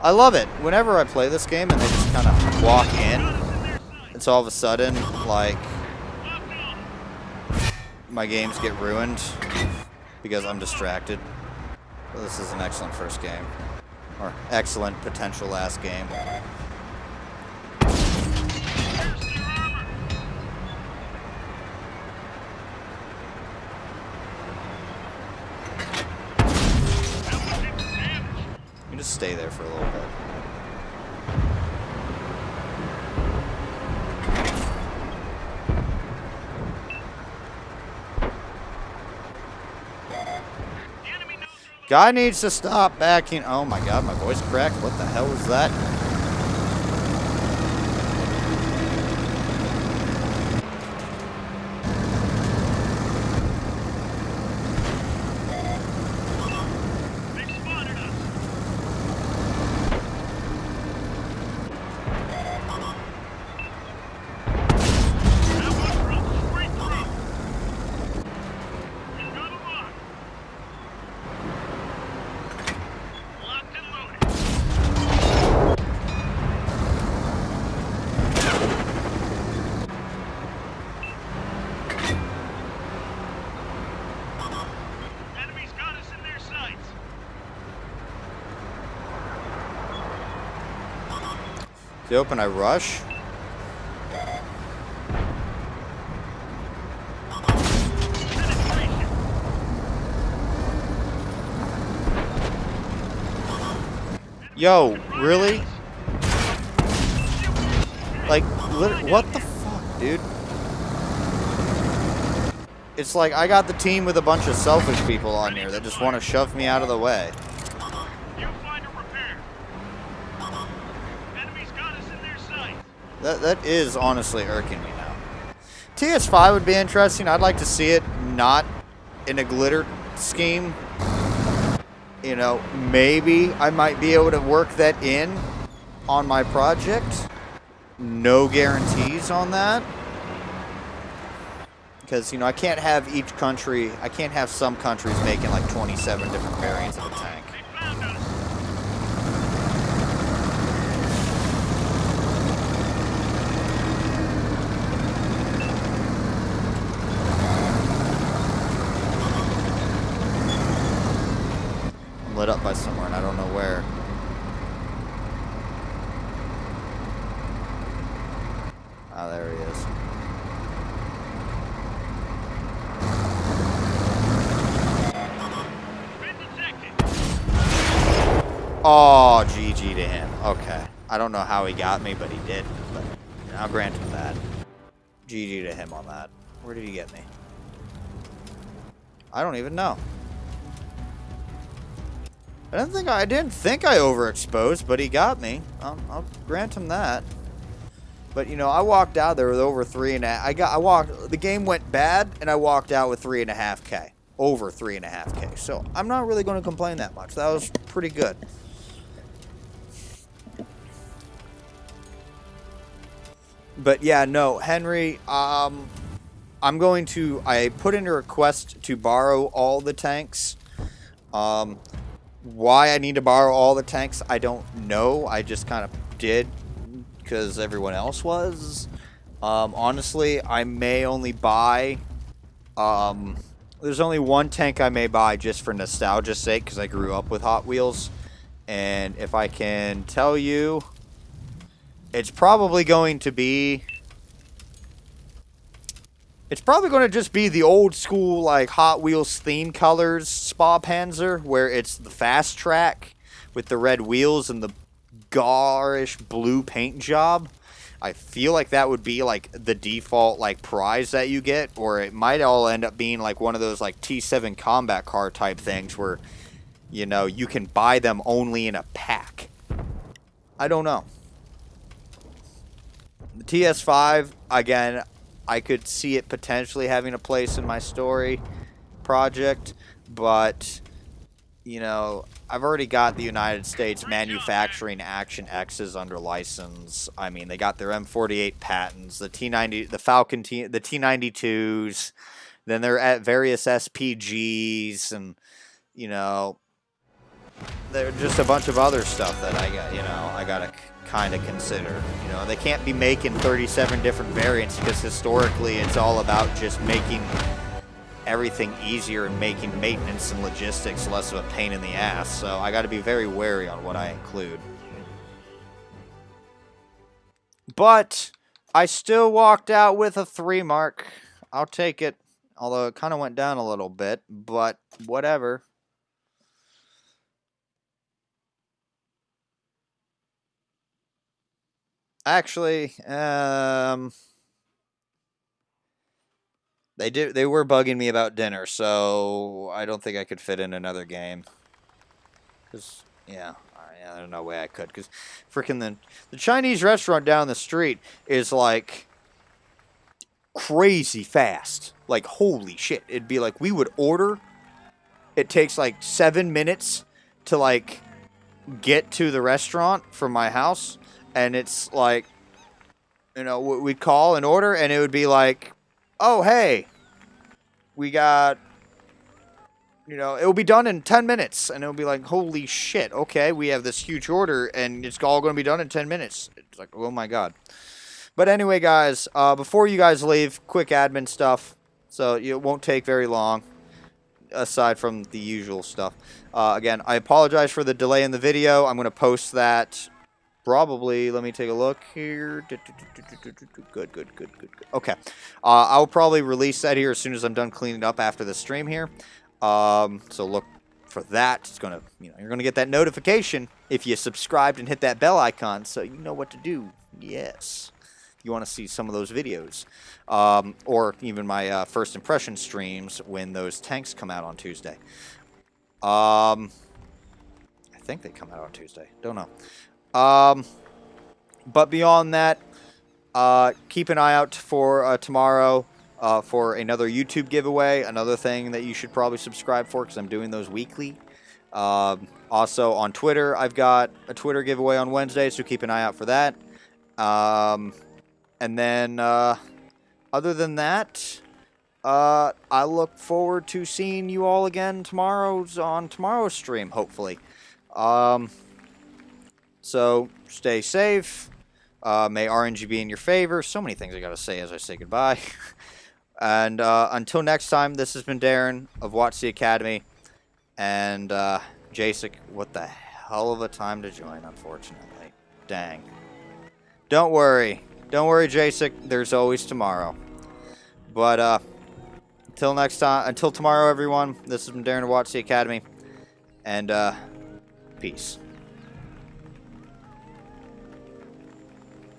I love it. Whenever I play this game and they just kind of walk in, it's all of a sudden like my games get ruined because I'm distracted. Well, this is an excellent first game. Or excellent potential last game. You just stay there for a little bit. Guy needs to stop backing. Oh my god, my voice cracked. What the hell was that? They spotted us. That one drilled straight through. We've got a lock. Locked and loaded. Enemies got us in their sights. They open, I rush. Penetration. Yo, really? Like, what the fuck, dude? It's like I got the team with a bunch of selfish people on here that just want to shove me out of the way. You find a repair. Enemies got us in their sights. That is honestly irking me now. TS5 would be interesting. I'd like to see it not in a glitter scheme. You know, maybe I might be able to work that in on my project. No guarantees on that. Because, you know, I can't have some countries making like 27 different variants of a tank. They found us. I'm lit up by somewhere and I don't know where. Ah, there he is. Been detected. Oh, GG to him. Okay. I don't know how he got me, but he did. But I'll grant him that. GG to him on that. Where did he get me? I don't even know. I didn't think I overexposed, but he got me. I'll grant him that. But you know, I walked out there with over 3.5. The game went bad, and I walked out with 3.5K, over 3.5K. So I'm not really going to complain that much. That was pretty good. But yeah, no, Henry. I put in a request to borrow all the tanks. Why I need to borrow all the tanks, I don't know. I just kind of did because everyone else was. Honestly, I may only buy... there's only one tank I may buy just for nostalgia's sake because I grew up with Hot Wheels. And if I can tell you, it's probably going to be... It's probably going to just be the old school, like, Hot Wheels theme colors Spa Panzer, where it's the fast track, with the red wheels and the garish blue paint job. I feel like that would be like the default like prize that you get, or it might all end up being like one of those like T7 combat car type things where, you know, you can buy them only in a pack. I don't know. The TS5, again, I could see it potentially having a place in my story project, but, you know, I've already got the United States manufacturing Action X's under license. I mean, they got their M48 patents, the T90, the Falcon T, the T92s, then they're at various SPGs, and, you know, there's just a bunch of other stuff that I gotta kind of consider. You know, they can't be making 37 different variants because historically it's all about just making everything easier and making maintenance and logistics less of a pain in the ass. So I got to be very wary on what I include. But I still walked out with a 3 mark. I'll take it. Although it kind of went down a little bit, but whatever. Actually, they were bugging me about dinner, so I don't think I could fit in another game. Cause yeah, there's no way I could. Cause freaking the Chinese restaurant down the street is like crazy fast. Like holy shit! It'd be like we would order. It takes like 7 minutes to like get to the restaurant from my house. And it's like, you know, we'd call and order, and it would be like, oh, hey, we got, you know, it will be done in 10 minutes. And it will be like, holy shit, okay, we have this huge order, and it's all going to be done in 10 minutes. It's like, oh, my God. But anyway, guys, before you guys leave, quick admin stuff. So it won't take very long, aside from the usual stuff. Again, I apologize for the delay in the video. I'm going to post that. Probably, let me take a look here. Good. Okay. I'll probably release that here as soon as I'm done cleaning up after the stream here. So look for that. It's going to, you know, you're going to get that notification if you subscribed and hit that bell icon so you know what to do. Yes. If you want to see some of those videos. Or even my first impression streams when those tanks come out on Tuesday. I think they come out on Tuesday. Don't know. But beyond that, keep an eye out for tomorrow for another YouTube giveaway. Another thing that you should probably subscribe for because I'm doing those weekly. Also on Twitter, I've got a Twitter giveaway on Wednesday, so keep an eye out for that. And then other than that, I look forward to seeing you all again on tomorrow's stream, hopefully. So, stay safe. May RNG be in your favor. So many things I gotta say as I say goodbye. And until next time, this has been Darren of Watch the Academy. And Jacek, what the hell of a time to join, unfortunately. Dang. Don't worry. Don't worry, Jacek. There's always tomorrow. But until next time, until tomorrow, everyone, this has been Darren of Watch the Academy. And peace.